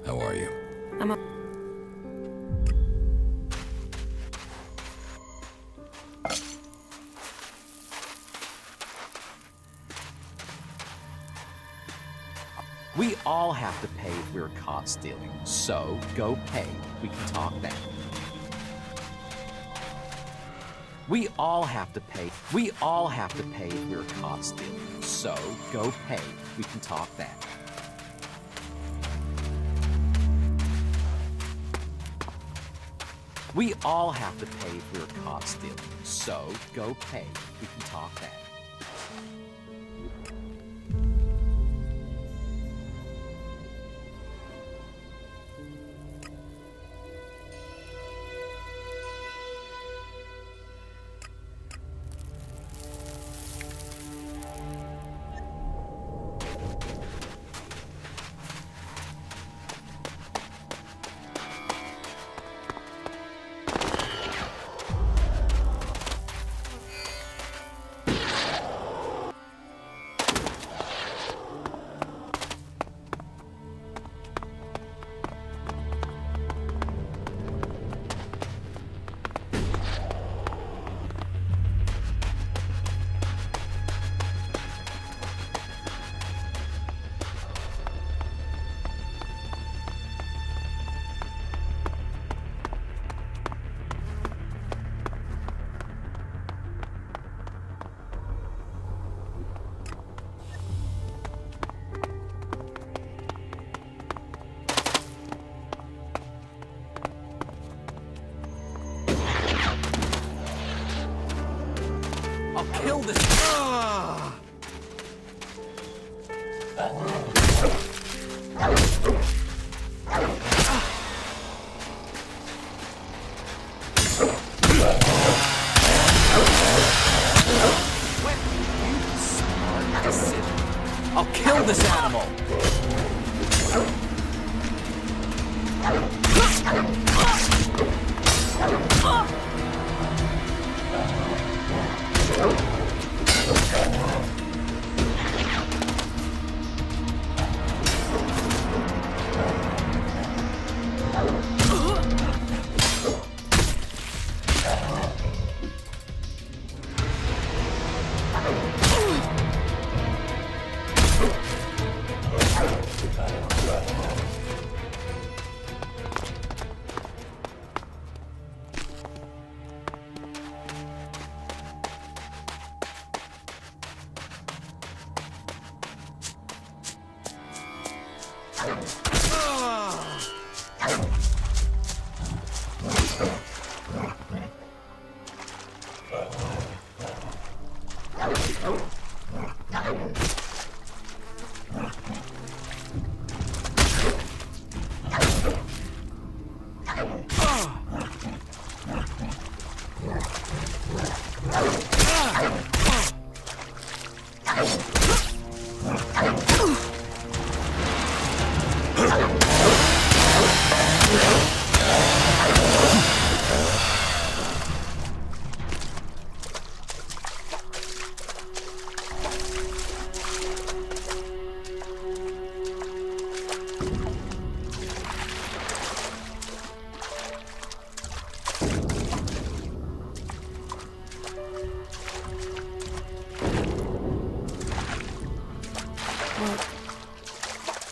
How are you? We all have to pay if we're caught stealing, so go pay. We can talk then. We all have to pay. We all have to pay if we're caught stealing, so go pay. We can talk then. We all have to pay if we're caught stealing, so go pay. We can talk then. Kill this. I'll kill this animal.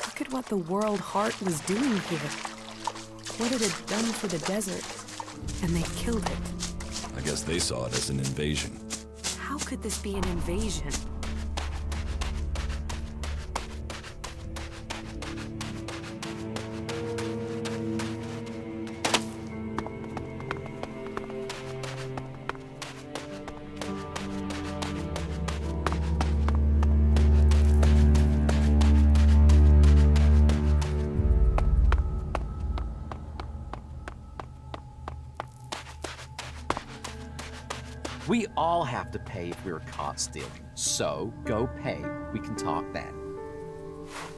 Look at what the World Heart was doing here. What it had done for the desert. And they killed it. I guess they saw it as an invasion. How could this be an invasion? all have to pay if we were caught stealing. So, go pay. We can talk then.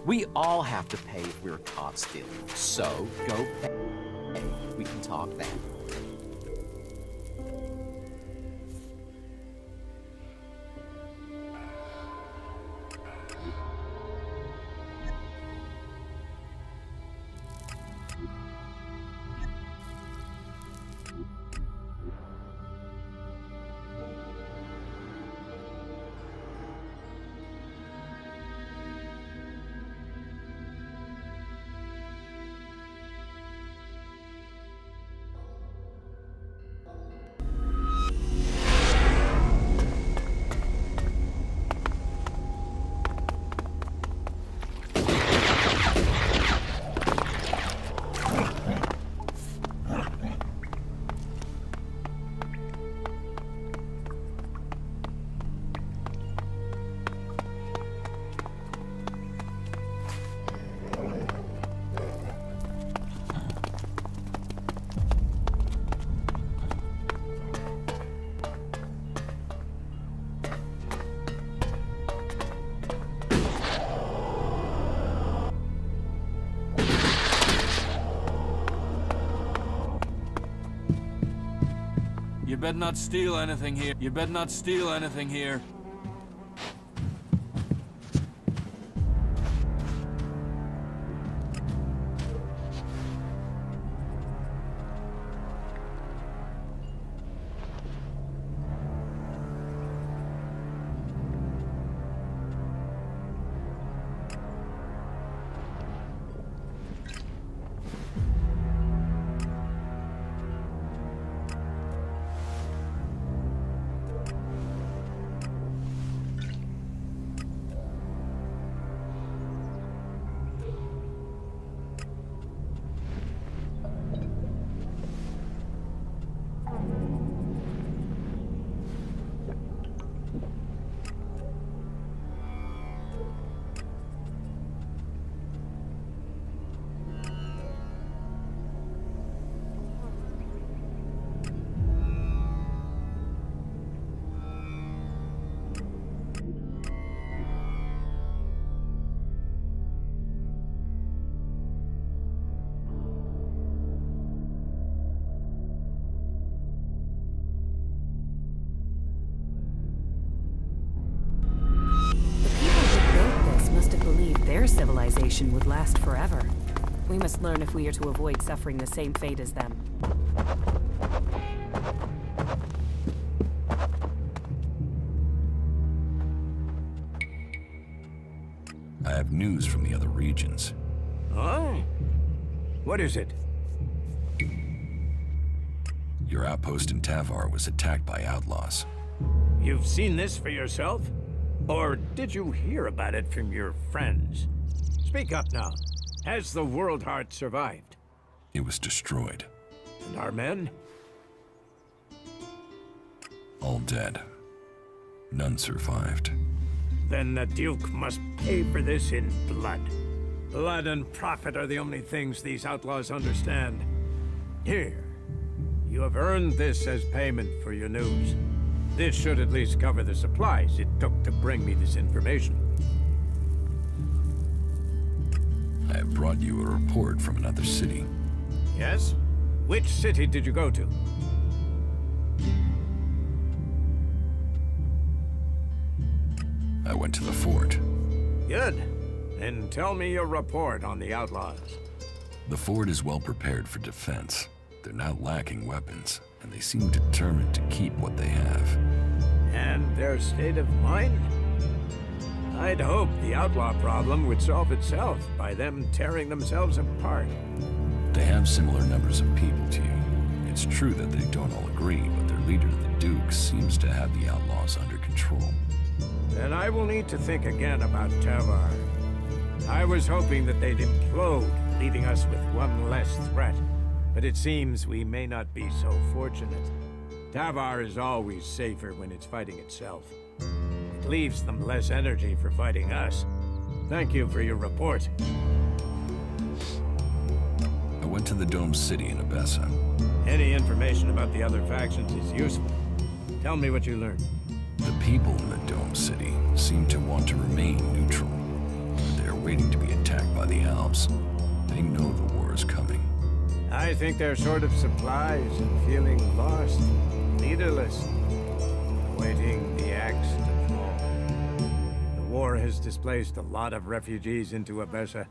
We all have to pay if we were caught stealing. So, go pay. We can talk then. You better not steal anything here. You better not steal anything here. Their civilization would last forever. We must learn if we are to avoid suffering the same fate as them. I have news from the other regions. Oh? What is it? Your outpost in Tavar was attacked by outlaws. You've seen this for yourself? Or did you hear about it from your friends? Speak up now. Has the World Heart survived? It was destroyed. And our men? All dead. None survived. Then the Duke must pay for this in blood. Blood and profit are the only things these outlaws understand. Here, you have earned this as payment for your news. This should at least cover the supplies it took to bring me this information. I have brought you a report from another city. Yes? Which city did you go to? I went to the fort. Good. Then tell me your report on the outlaws. The fort is well prepared for defense. They're not lacking weapons, and they seem determined to keep what they have. And their state of mind? I'd hope the outlaw problem would solve itself by them tearing themselves apart. They have similar numbers of people to you. It's true that they don't all agree, but their leader, the Duke, seems to have the outlaws under control. Then I will need to think again about Tavar. I was hoping that they'd implode, leaving us with one less threat. But it seems we may not be so fortunate. Tavar is always safer when it's fighting itself. It leaves them less energy for fighting us. Thank you for your report. I went to the Dome City in Abessa. Any information about the other factions is useful. Tell me what you learned. The people in the Dome City seem to want to remain neutral. They're waiting to be attacked by the Alps. They know the war is coming. I think they're short of supplies and feeling lost, leaderless, awaiting the axe to fall. The war has displaced a lot of refugees into Abessa,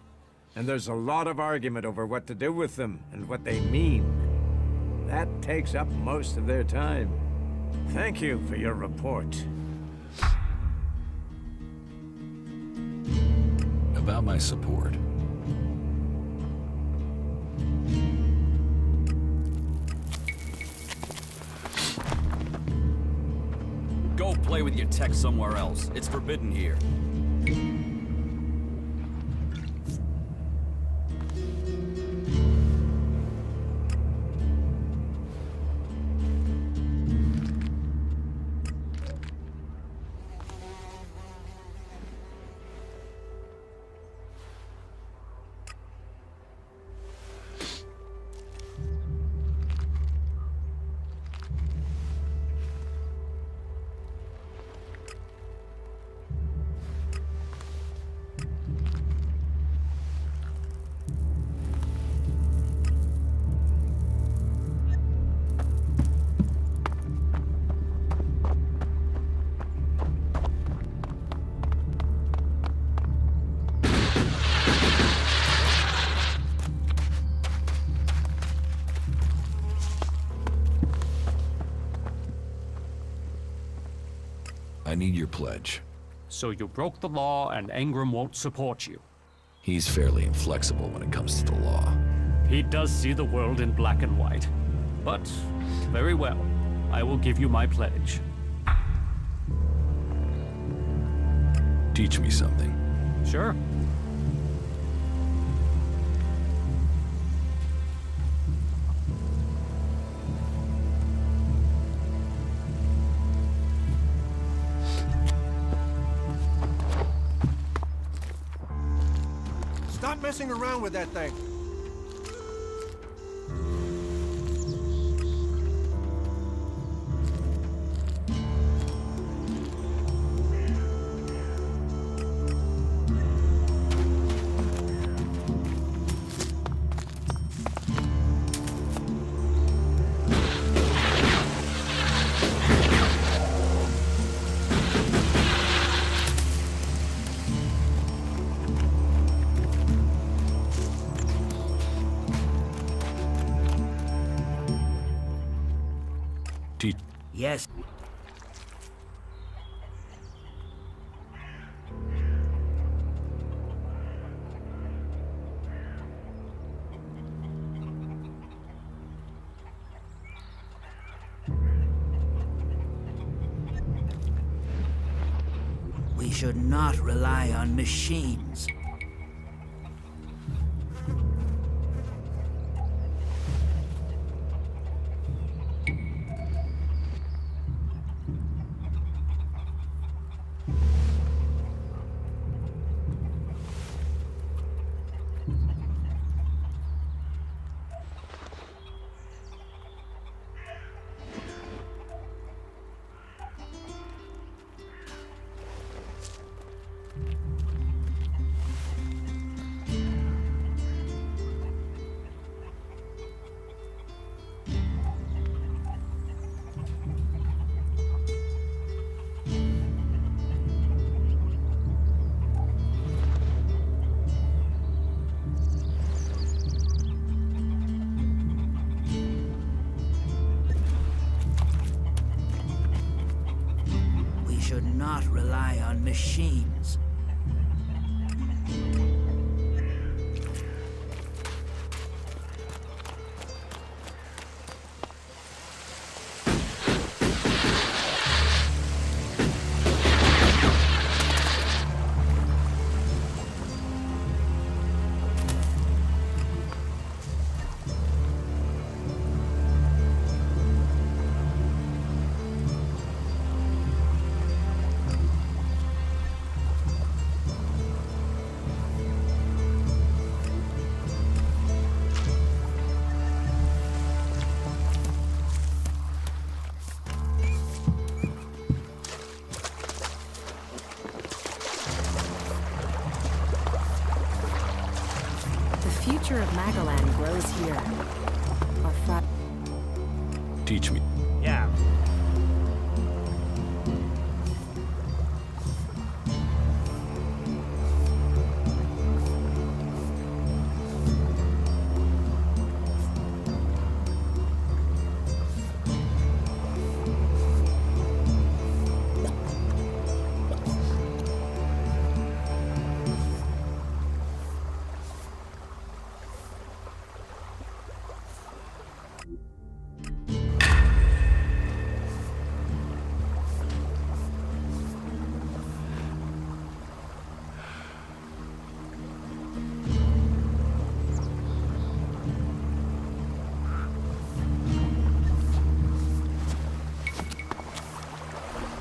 and there's a lot of argument over what to do with them and what they mean. That takes up most of their time. Thank you for your report. About my support. Go play with your tech somewhere else. It's forbidden here. I need your pledge. So you broke the law and Engram won't support you. He's fairly inflexible when it comes to the law. He does see the world in black and white. But, very well. I will give you my pledge. Teach me something. Sure. Stop messing around with that thing. Yes. We should not rely on machines. Should not rely on machines. future of Magaland grows here. Our frat... Teach me. Yeah.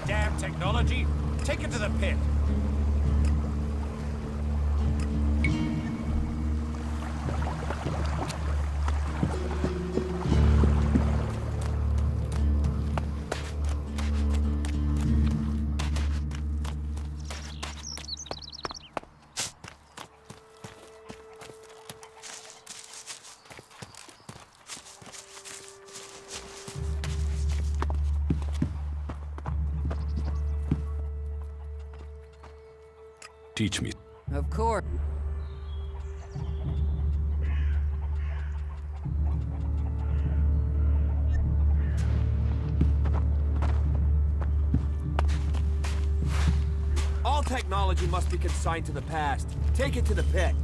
Damn technology! Take it to the pit! Teach me. Of course. All technology must be consigned to the past. Take it to the pit.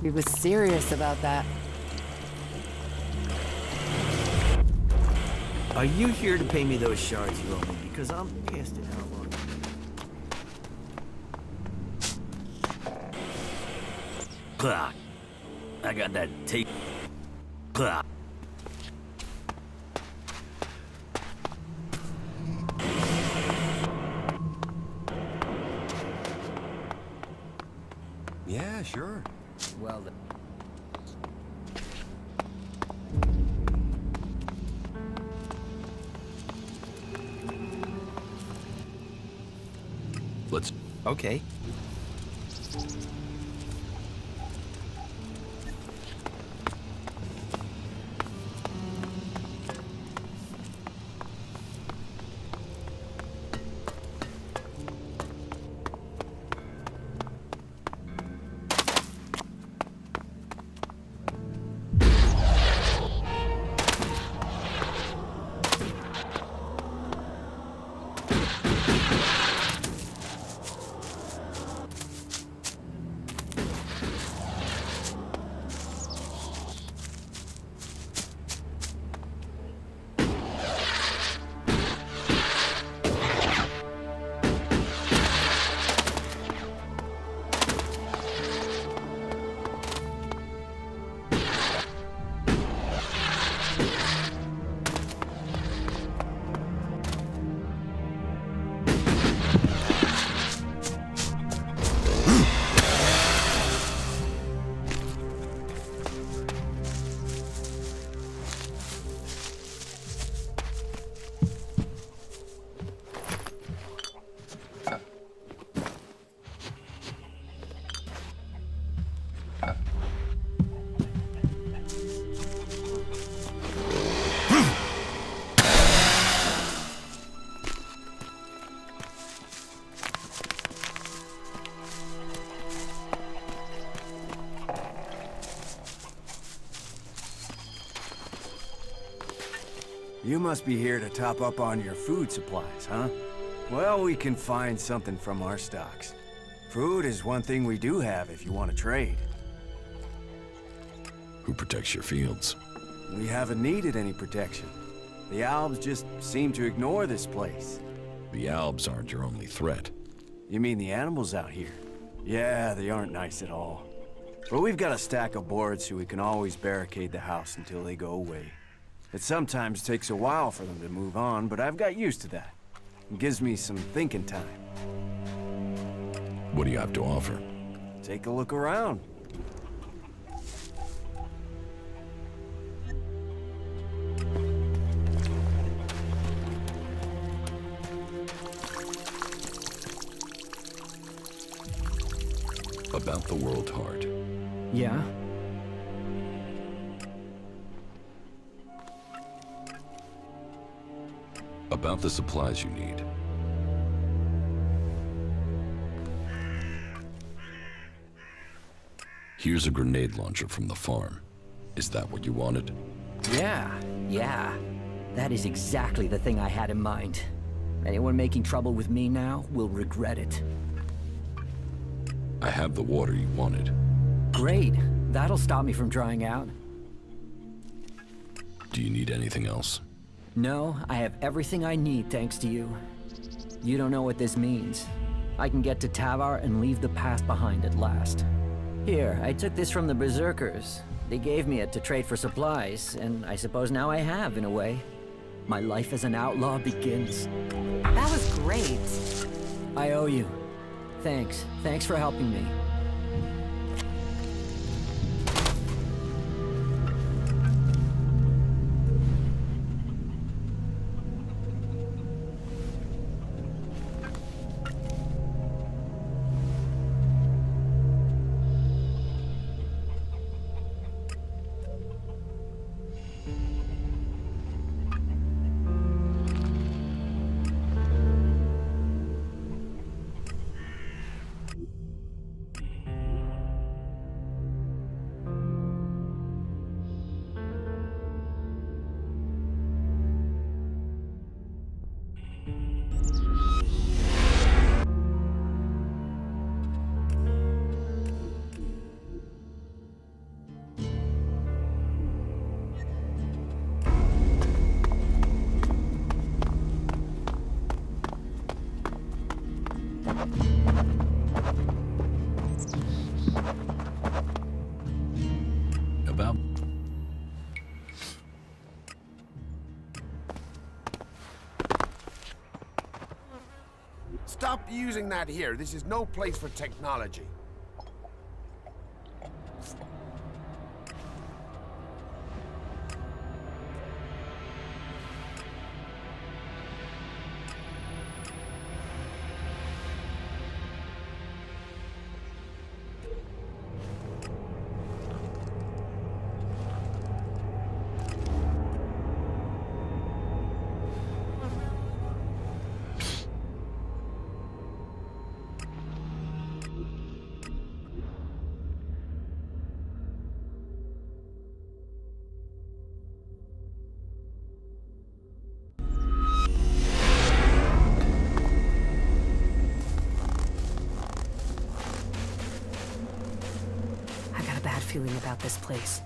He was serious about that. Are you here to pay me those shards you owe me? Because I'm pissed at how long. Clock. I got that tape. Clock. Yeah, sure. Well then. Let's... Okay. You must be here to top up on your food supplies, huh? Well, we can find something from our stocks. Food is one thing we do have if you want to trade. Who protects your fields? We haven't needed any protection. The Albs just seem to ignore this place. The Albs aren't your only threat. You mean the animals out here? Yeah, they aren't nice at all. But we've got a stack of boards so we can always barricade the house until they go away. It sometimes takes a while for them to move on, but I've got used to that. It gives me some thinking time. What do you have to offer? Take a look around. About the World Heart. Yeah? About the supplies you need. Here's a grenade launcher from the farm. Is that what you wanted? Yeah. That is exactly the thing I had in mind. Anyone making trouble with me now will regret it. I have the water you wanted. Great. That'll stop me from drying out. Do you need anything else? No, I have everything I need thanks to you. You don't know what this means. I can get to Tavar and leave the past behind at last. Here, I took this from the Berserkers. They gave me it to trade for supplies, and I suppose now I have, in a way. My life as an outlaw begins. That was great. I owe you. Thanks. Thanks for helping me. About... Stop using that here. This is no place for technology. Feeling about this place.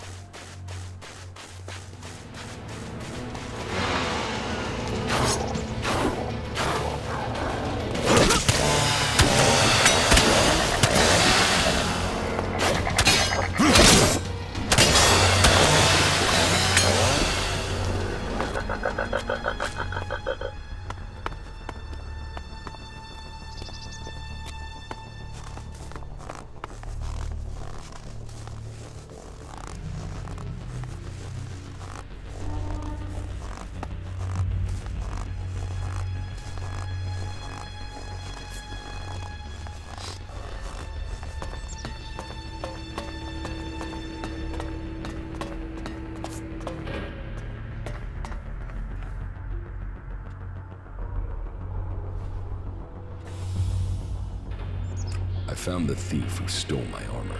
I found the thief who stole my armor.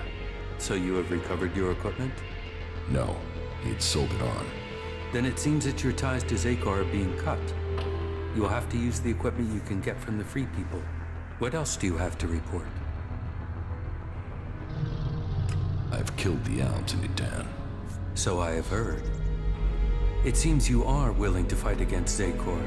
So you have recovered your equipment? No, he had sold it on. Then it seems that your ties to Zakor are being cut. You will have to use the equipment you can get from the Free People. What else do you have to report? I've killed the Albs in Edan. So I have heard. It seems you are willing to fight against Zakor.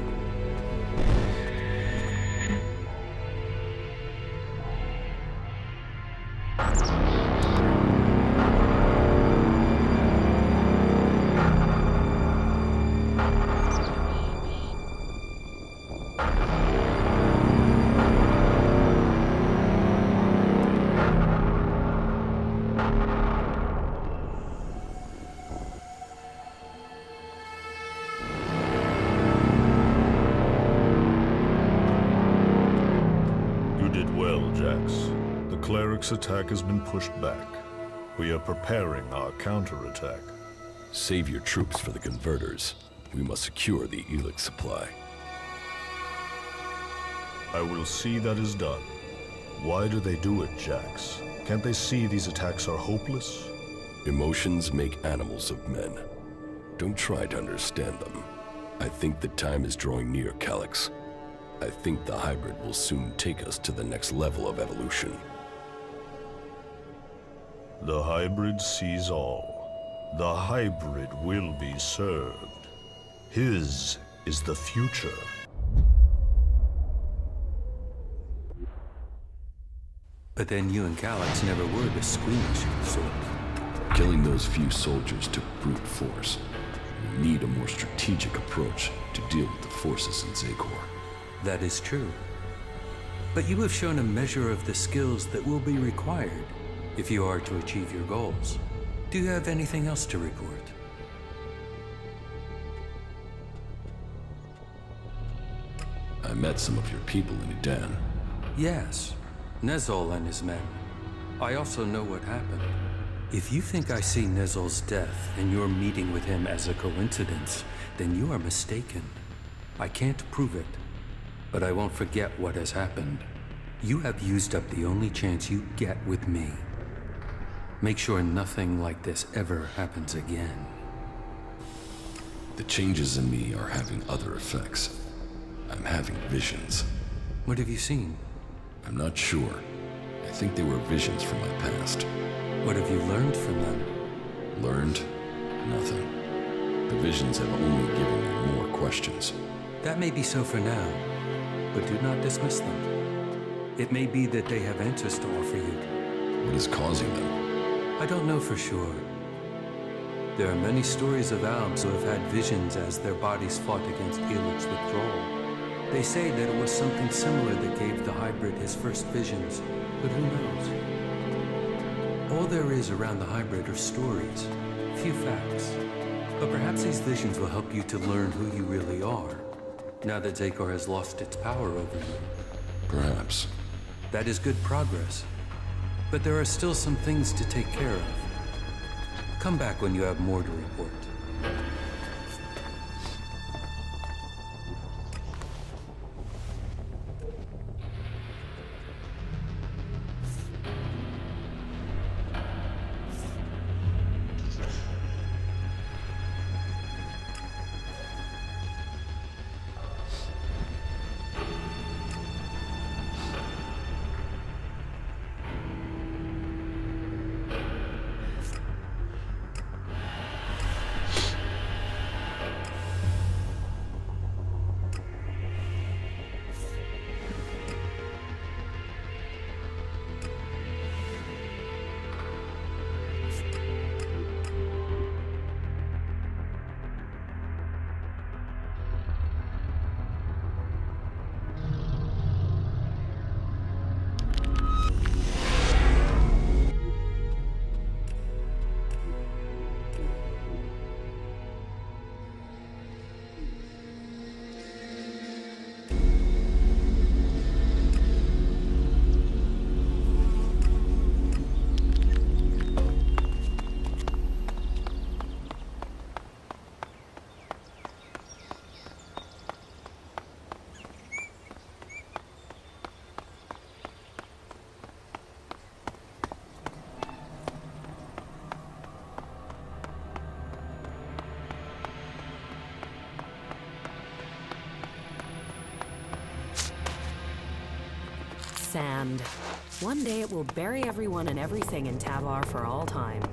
Cleric's attack has been pushed back. We are preparing our counterattack. Save your troops for the converters. We must secure the ELEX supply. I will see that is done. Why do they do it, Jax? Can't they see these attacks are hopeless? Emotions make animals of men. Don't try to understand them. I think the time is drawing near, Calyx. I think the hybrid will soon take us to the next level of evolution. The hybrid sees all. The hybrid will be served. His is the future. But then you and Calyx never were the squeamish sort. Killing those few soldiers took brute force. We need a more strategic approach to deal with the forces in Zakor. That is true. But you have shown a measure of the skills that will be required if you are to achieve your goals. Do you have anything else to report? I met some of your people in Edan. Yes, Nezol and his men. I also know what happened. If you think I see Nezol's death and your meeting with him as a coincidence, then you are mistaken. I can't prove it, but I won't forget what has happened. You have used up the only chance you get with me. Make sure nothing like this ever happens again. The changes in me are having other effects. I'm having visions. What have you seen? I'm not sure. I think they were visions from my past. What have you learned from them? Learned? Nothing. The visions have only given me more questions. That may be so for now, but do not dismiss them. It may be that they have answers to offer you. What is causing them? I don't know for sure. There are many stories of Albs who have had visions as their bodies fought against ELEX withdrawal. They say that it was something similar that gave the hybrid his first visions, but who knows? All there is around the hybrid are stories, few facts. But perhaps these visions will help you to learn who you really are, now that Zakor has lost its power over you. Perhaps. That is good progress. But there are still some things to take care of. Come back when you have more to report. Sand. One day it will bury everyone and everything in Tavar for all time.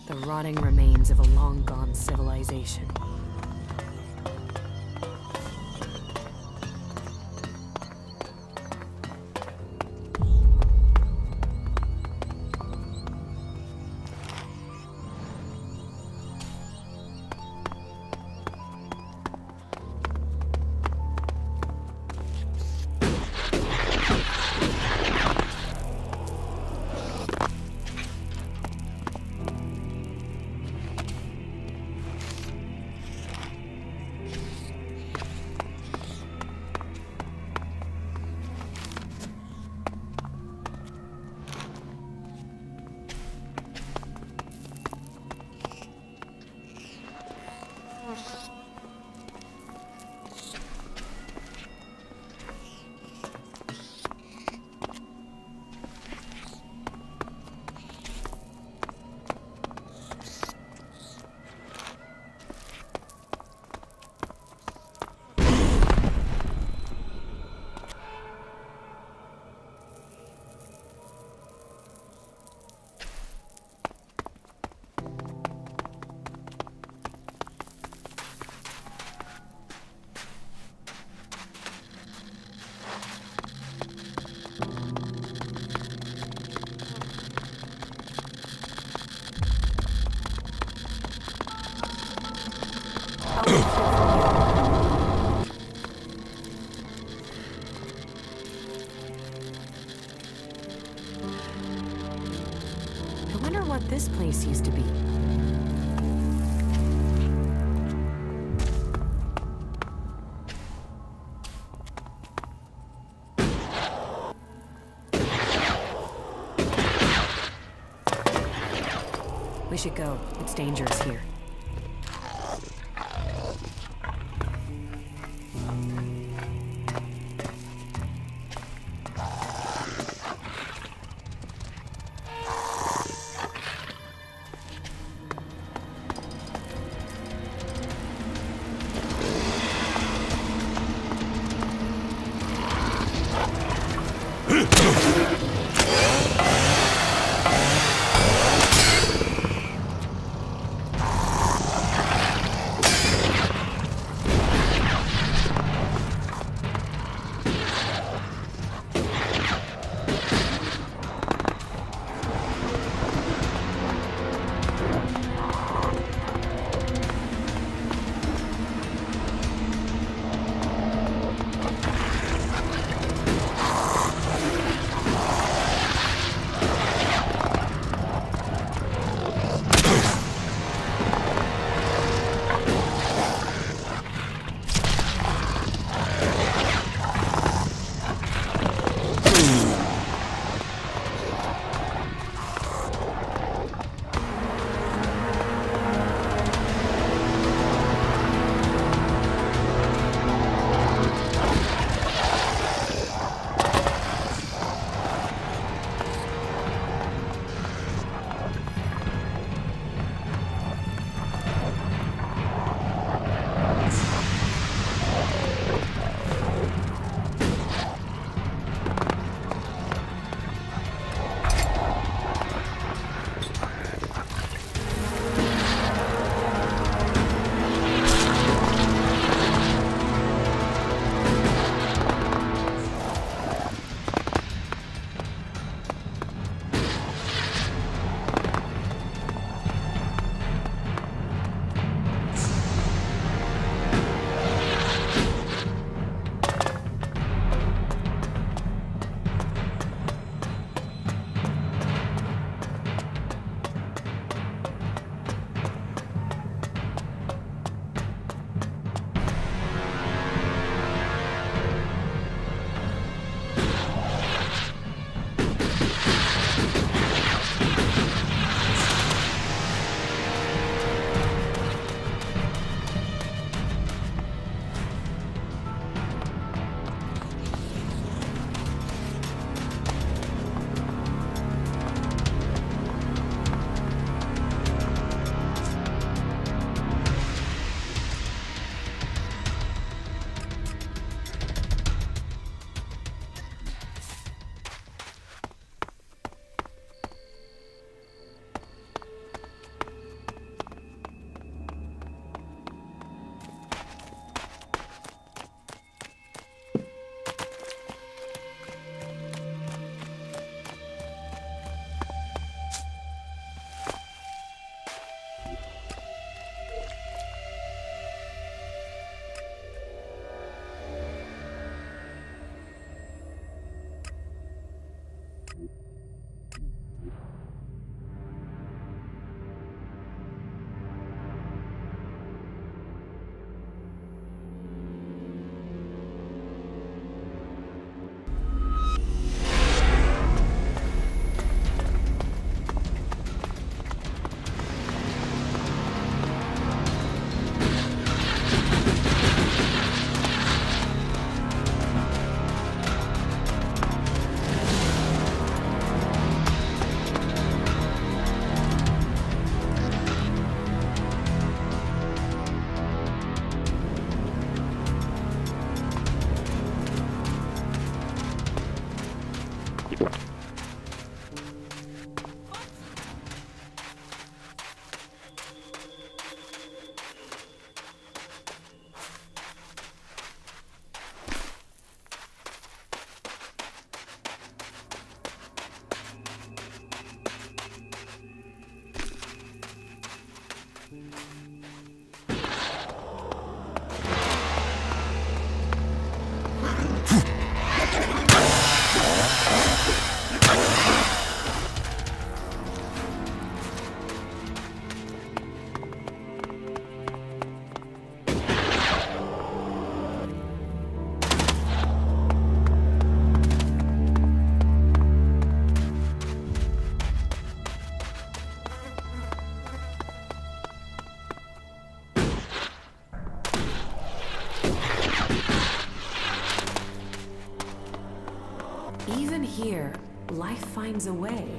The rotting remains of a long-gone civilization. should go. It's dangerous here. Even here, life finds a way.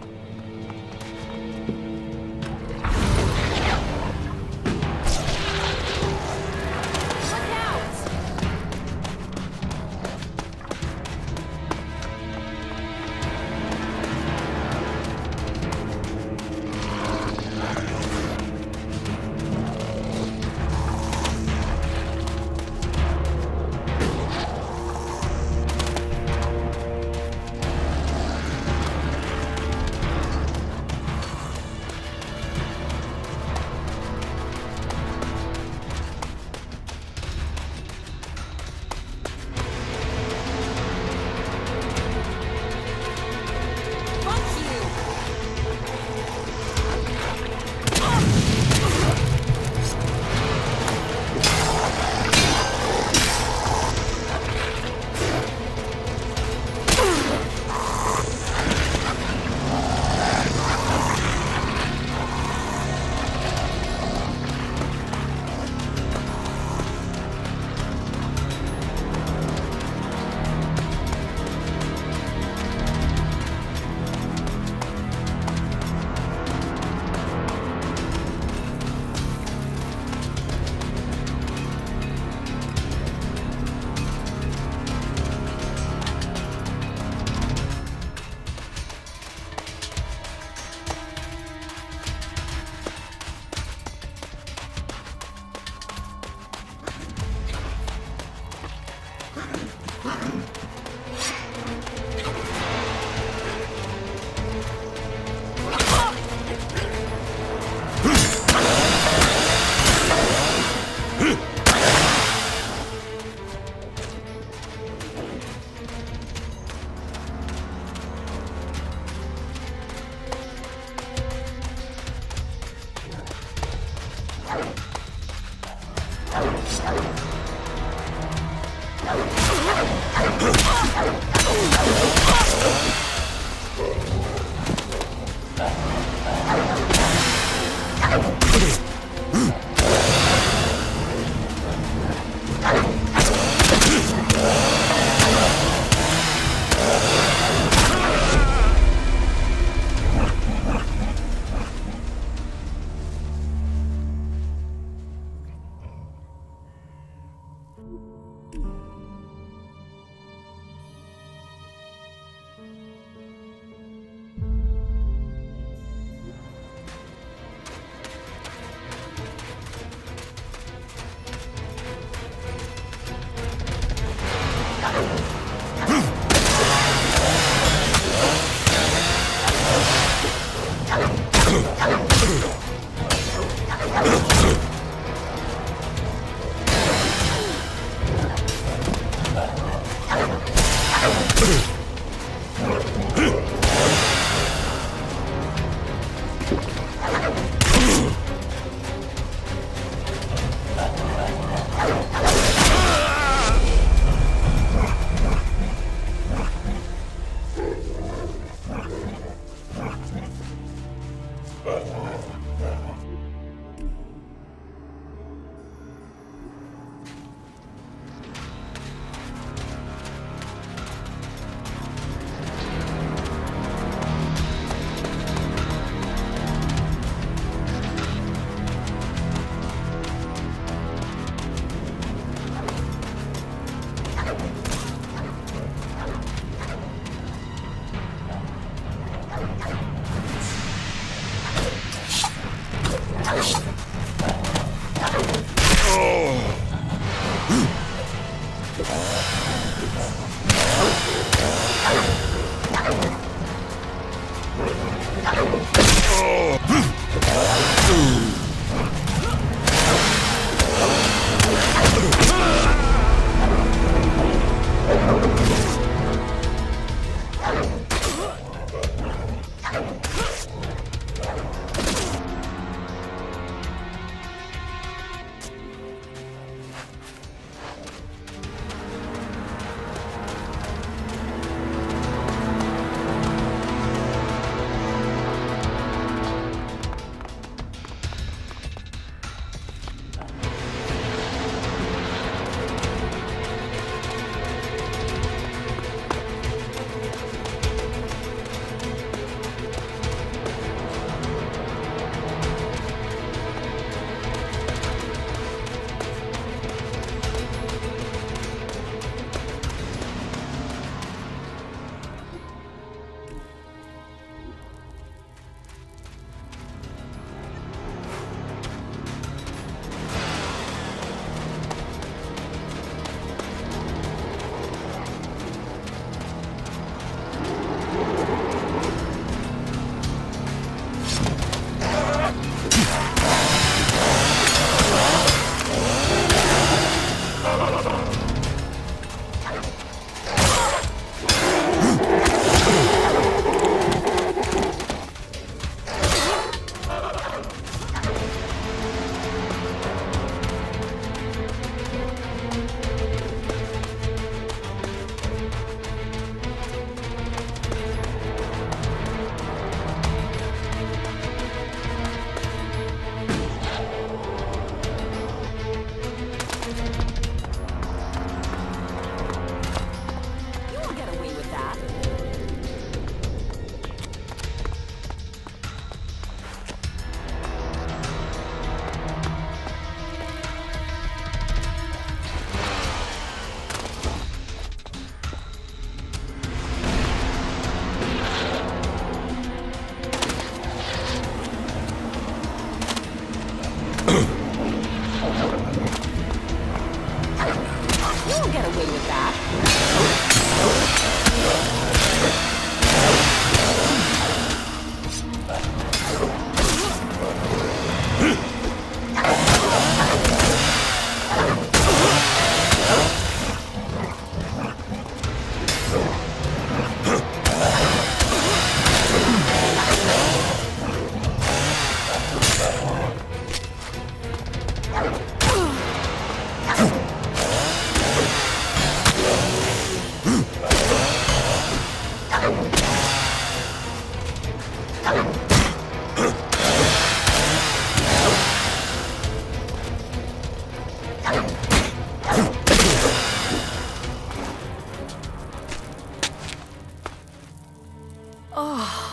won't get away with that.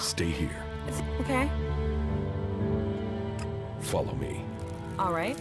Stay here. Okay. Follow me. All right.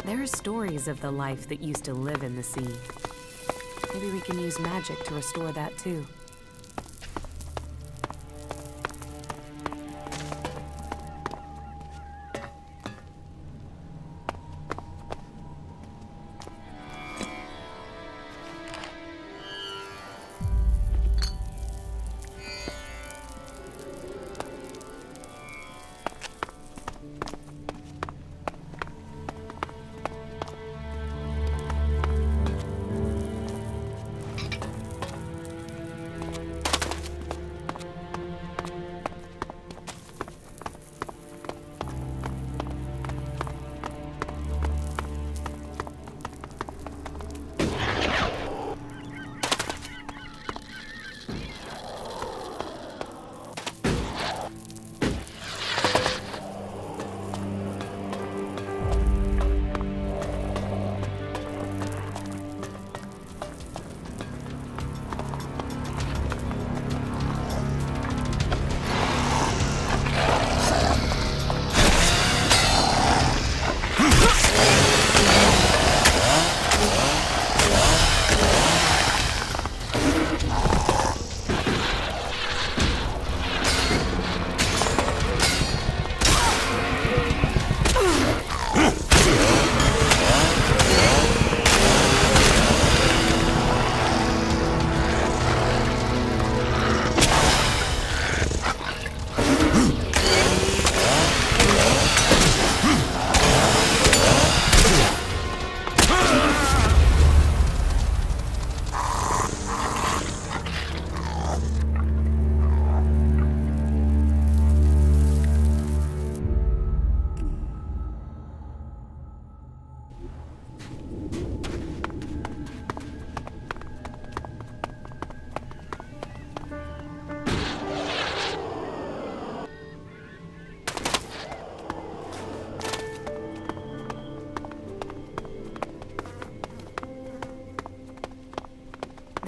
There are stories of the life that used to live in the sea. Maybe we can use magic to restore that too.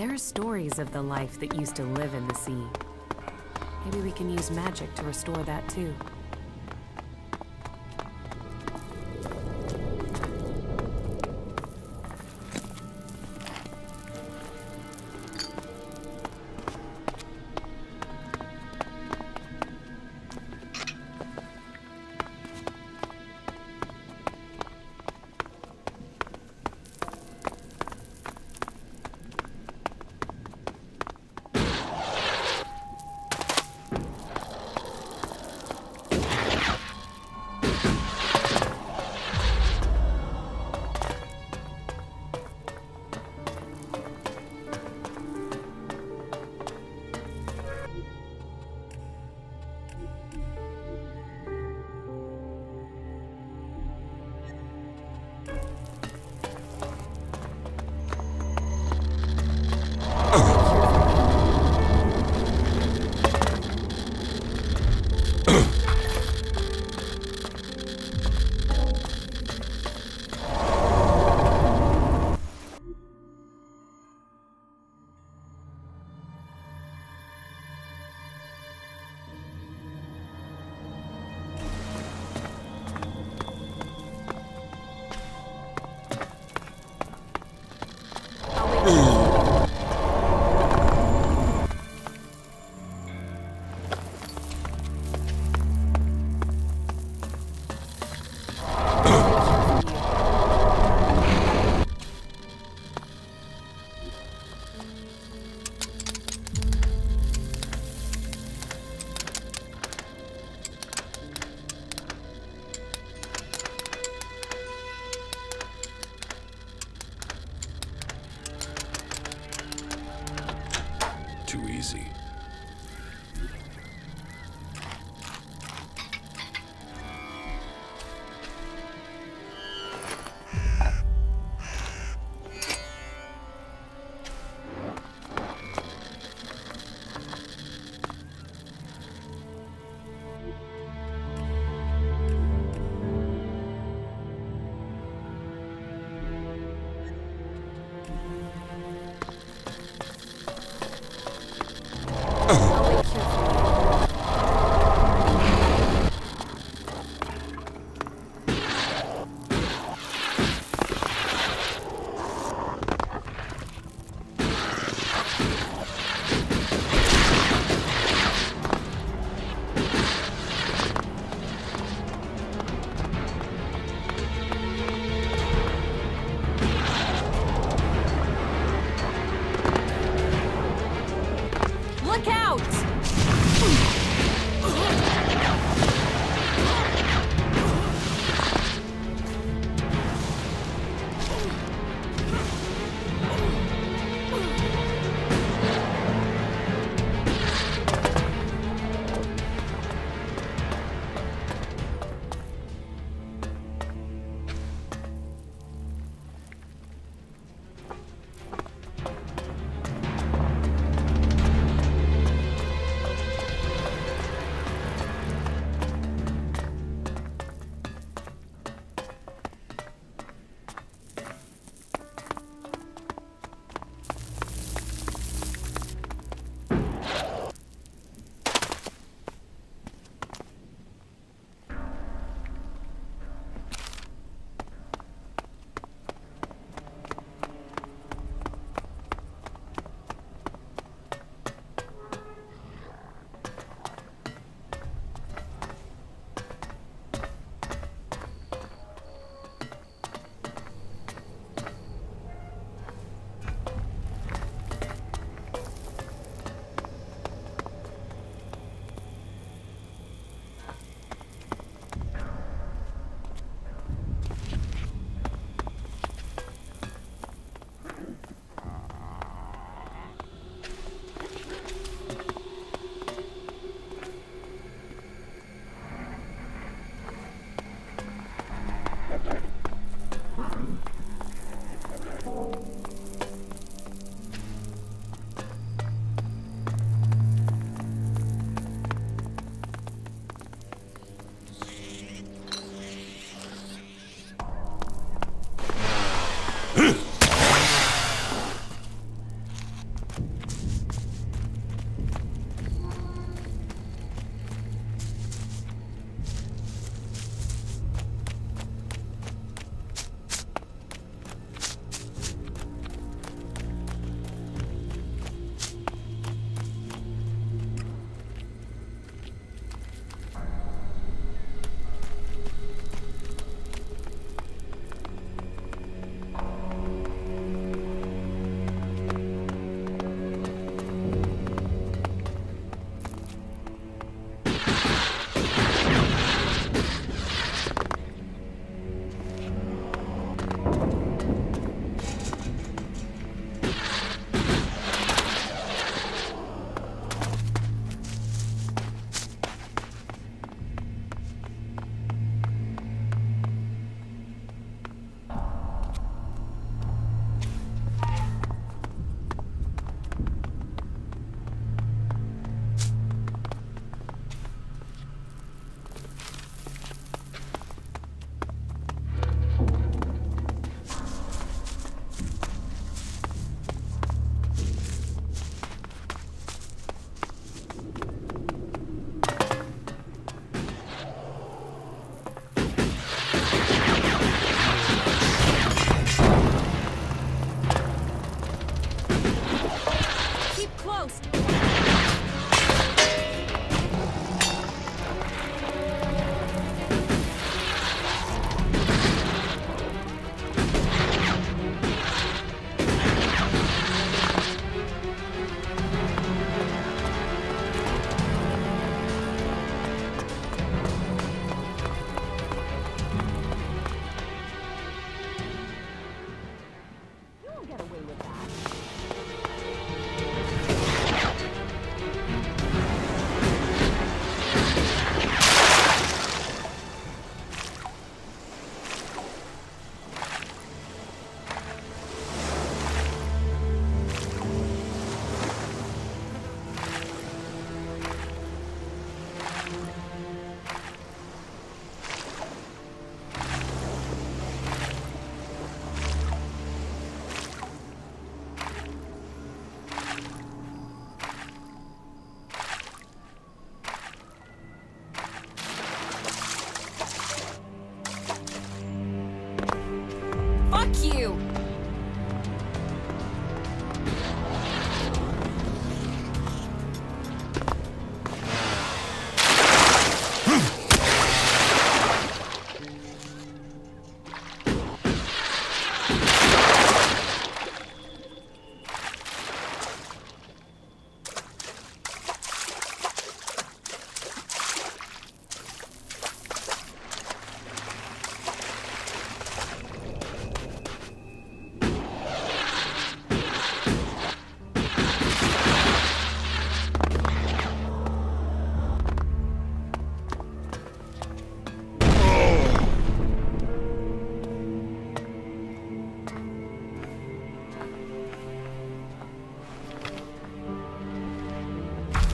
There are stories of the life that used to live in the sea. Maybe we can use magic to restore that too. Too easy. Look out! THQ!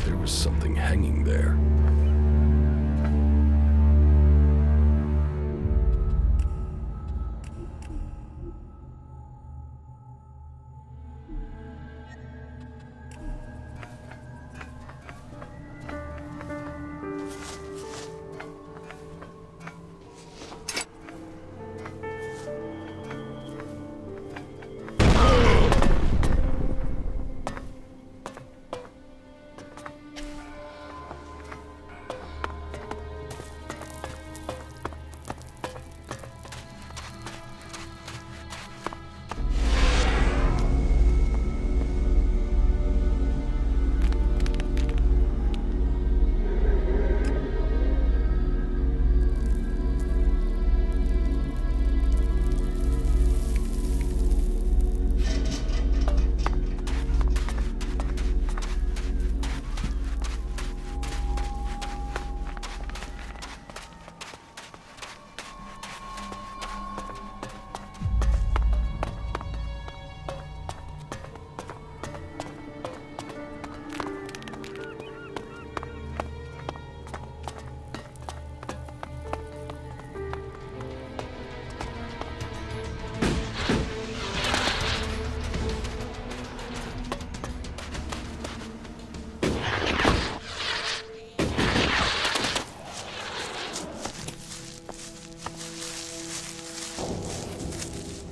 There was something hanging there.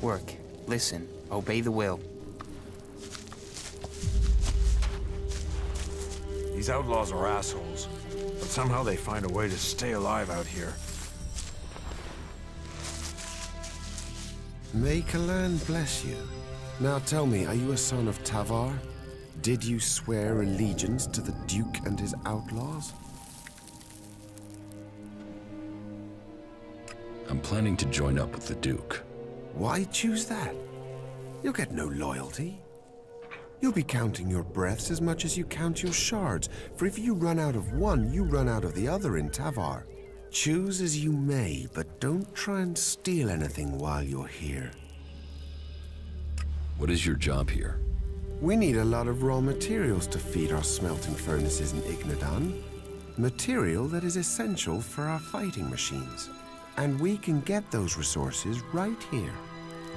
Work. Listen. Obey the will. These outlaws are assholes, but somehow they find a way to stay alive out here. May Kalan bless you. Now tell me, are you a son of Tavar? Did you swear allegiance to the Duke and his outlaws? I'm planning to join up with the Duke. Why choose that? You'll get no loyalty. You'll be counting your breaths as much as you count your shards, for if you run out of one, you run out of the other in Tavar. Choose as you may, but don't try and steal anything while you're here. What is your job here? We need a lot of raw materials to feed our smelting furnaces in Ignadan. Material that is essential for our fighting machines. And we can get those resources right here.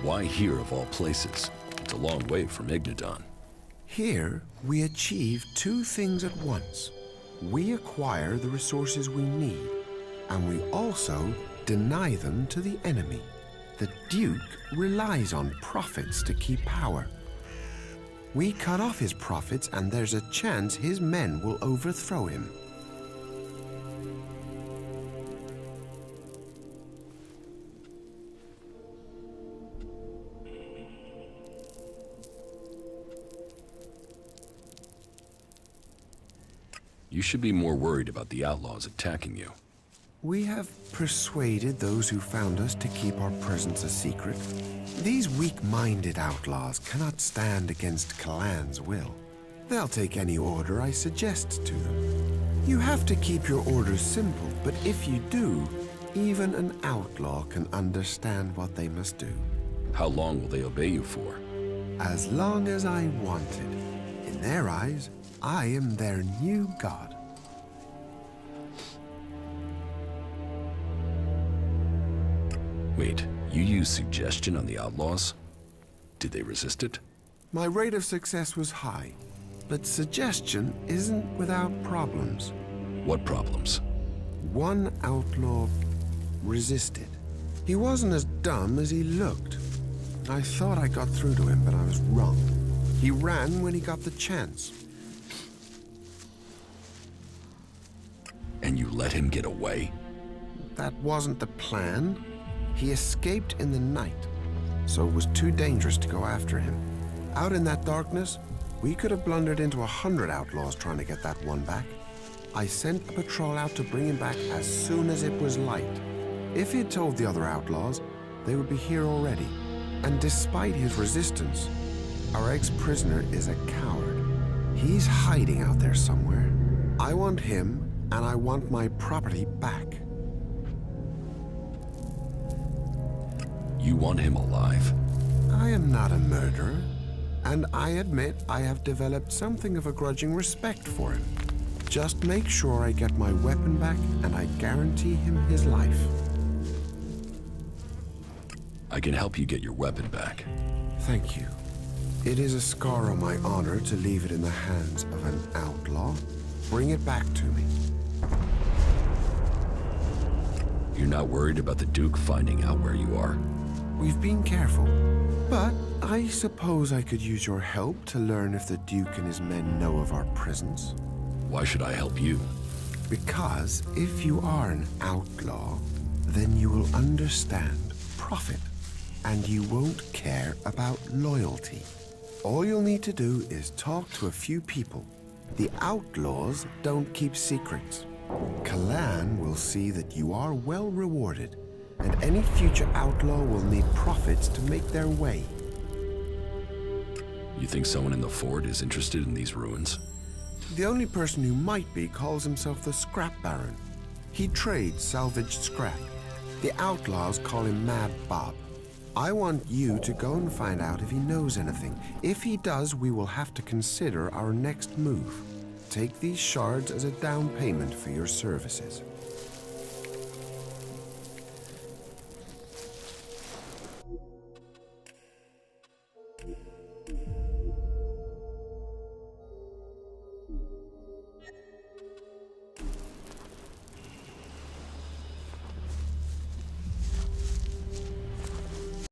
Why here of all places? It's a long way from Ignadan. Here, we achieve two things at once. We acquire the resources we need, and we also deny them to the enemy. The Duke relies on profits to keep power. We cut off his profits, and there's a chance his men will overthrow him. You should be more worried about the outlaws attacking you. We have persuaded those who found us to keep our presence a secret. These weak-minded outlaws cannot stand against Kalan's will. They'll take any order I suggest to them. You have to keep your orders simple, but if you do, even an outlaw can understand what they must do. How long will they obey you for? As long as I want it. In their eyes, I am their new god. Wait, you used suggestion on the outlaws? Did they resist it? My rate of success was high, but suggestion isn't without problems. What problems? One outlaw resisted. He wasn't as dumb as he looked. I thought I got through to him, but I was wrong. He ran when he got the chance. And you let him get away? That wasn't the plan. He escaped in the night, so it was too dangerous to go after him. Out in that darkness, we could have blundered into 100 outlaws trying to get that one back. I sent a patrol out to bring him back as soon as it was light. If he'd told the other outlaws, they would be here already. And despite his resistance, our ex-prisoner is a coward. He's hiding out there somewhere. I want him, and I want my property back. You want him alive? I am not a murderer, and I admit I have developed something of a grudging respect for him. Just make sure I get my weapon back, and I guarantee him his life. I can help you get your weapon back. Thank you. It is a scar on my honor to leave it in the hands of an outlaw. Bring it back to me. You're not worried about the Duke finding out where you are? We've been careful, but I suppose I could use your help to learn if the Duke and his men know of our presence. Why should I help you? Because if you are an outlaw, then you will understand profit, and you won't care about loyalty. All you'll need to do is talk to a few people. The outlaws don't keep secrets. Kalan will see that you are well rewarded, and any future outlaw will need profits to make their way. You think someone in the fort is interested in these ruins? The only person who might be calls himself the Scrap Baron. He trades salvaged scrap. The outlaws call him Mad Bob. I want you to go and find out if he knows anything. If he does, we will have to consider our next move. Take these shards as a down payment for your services.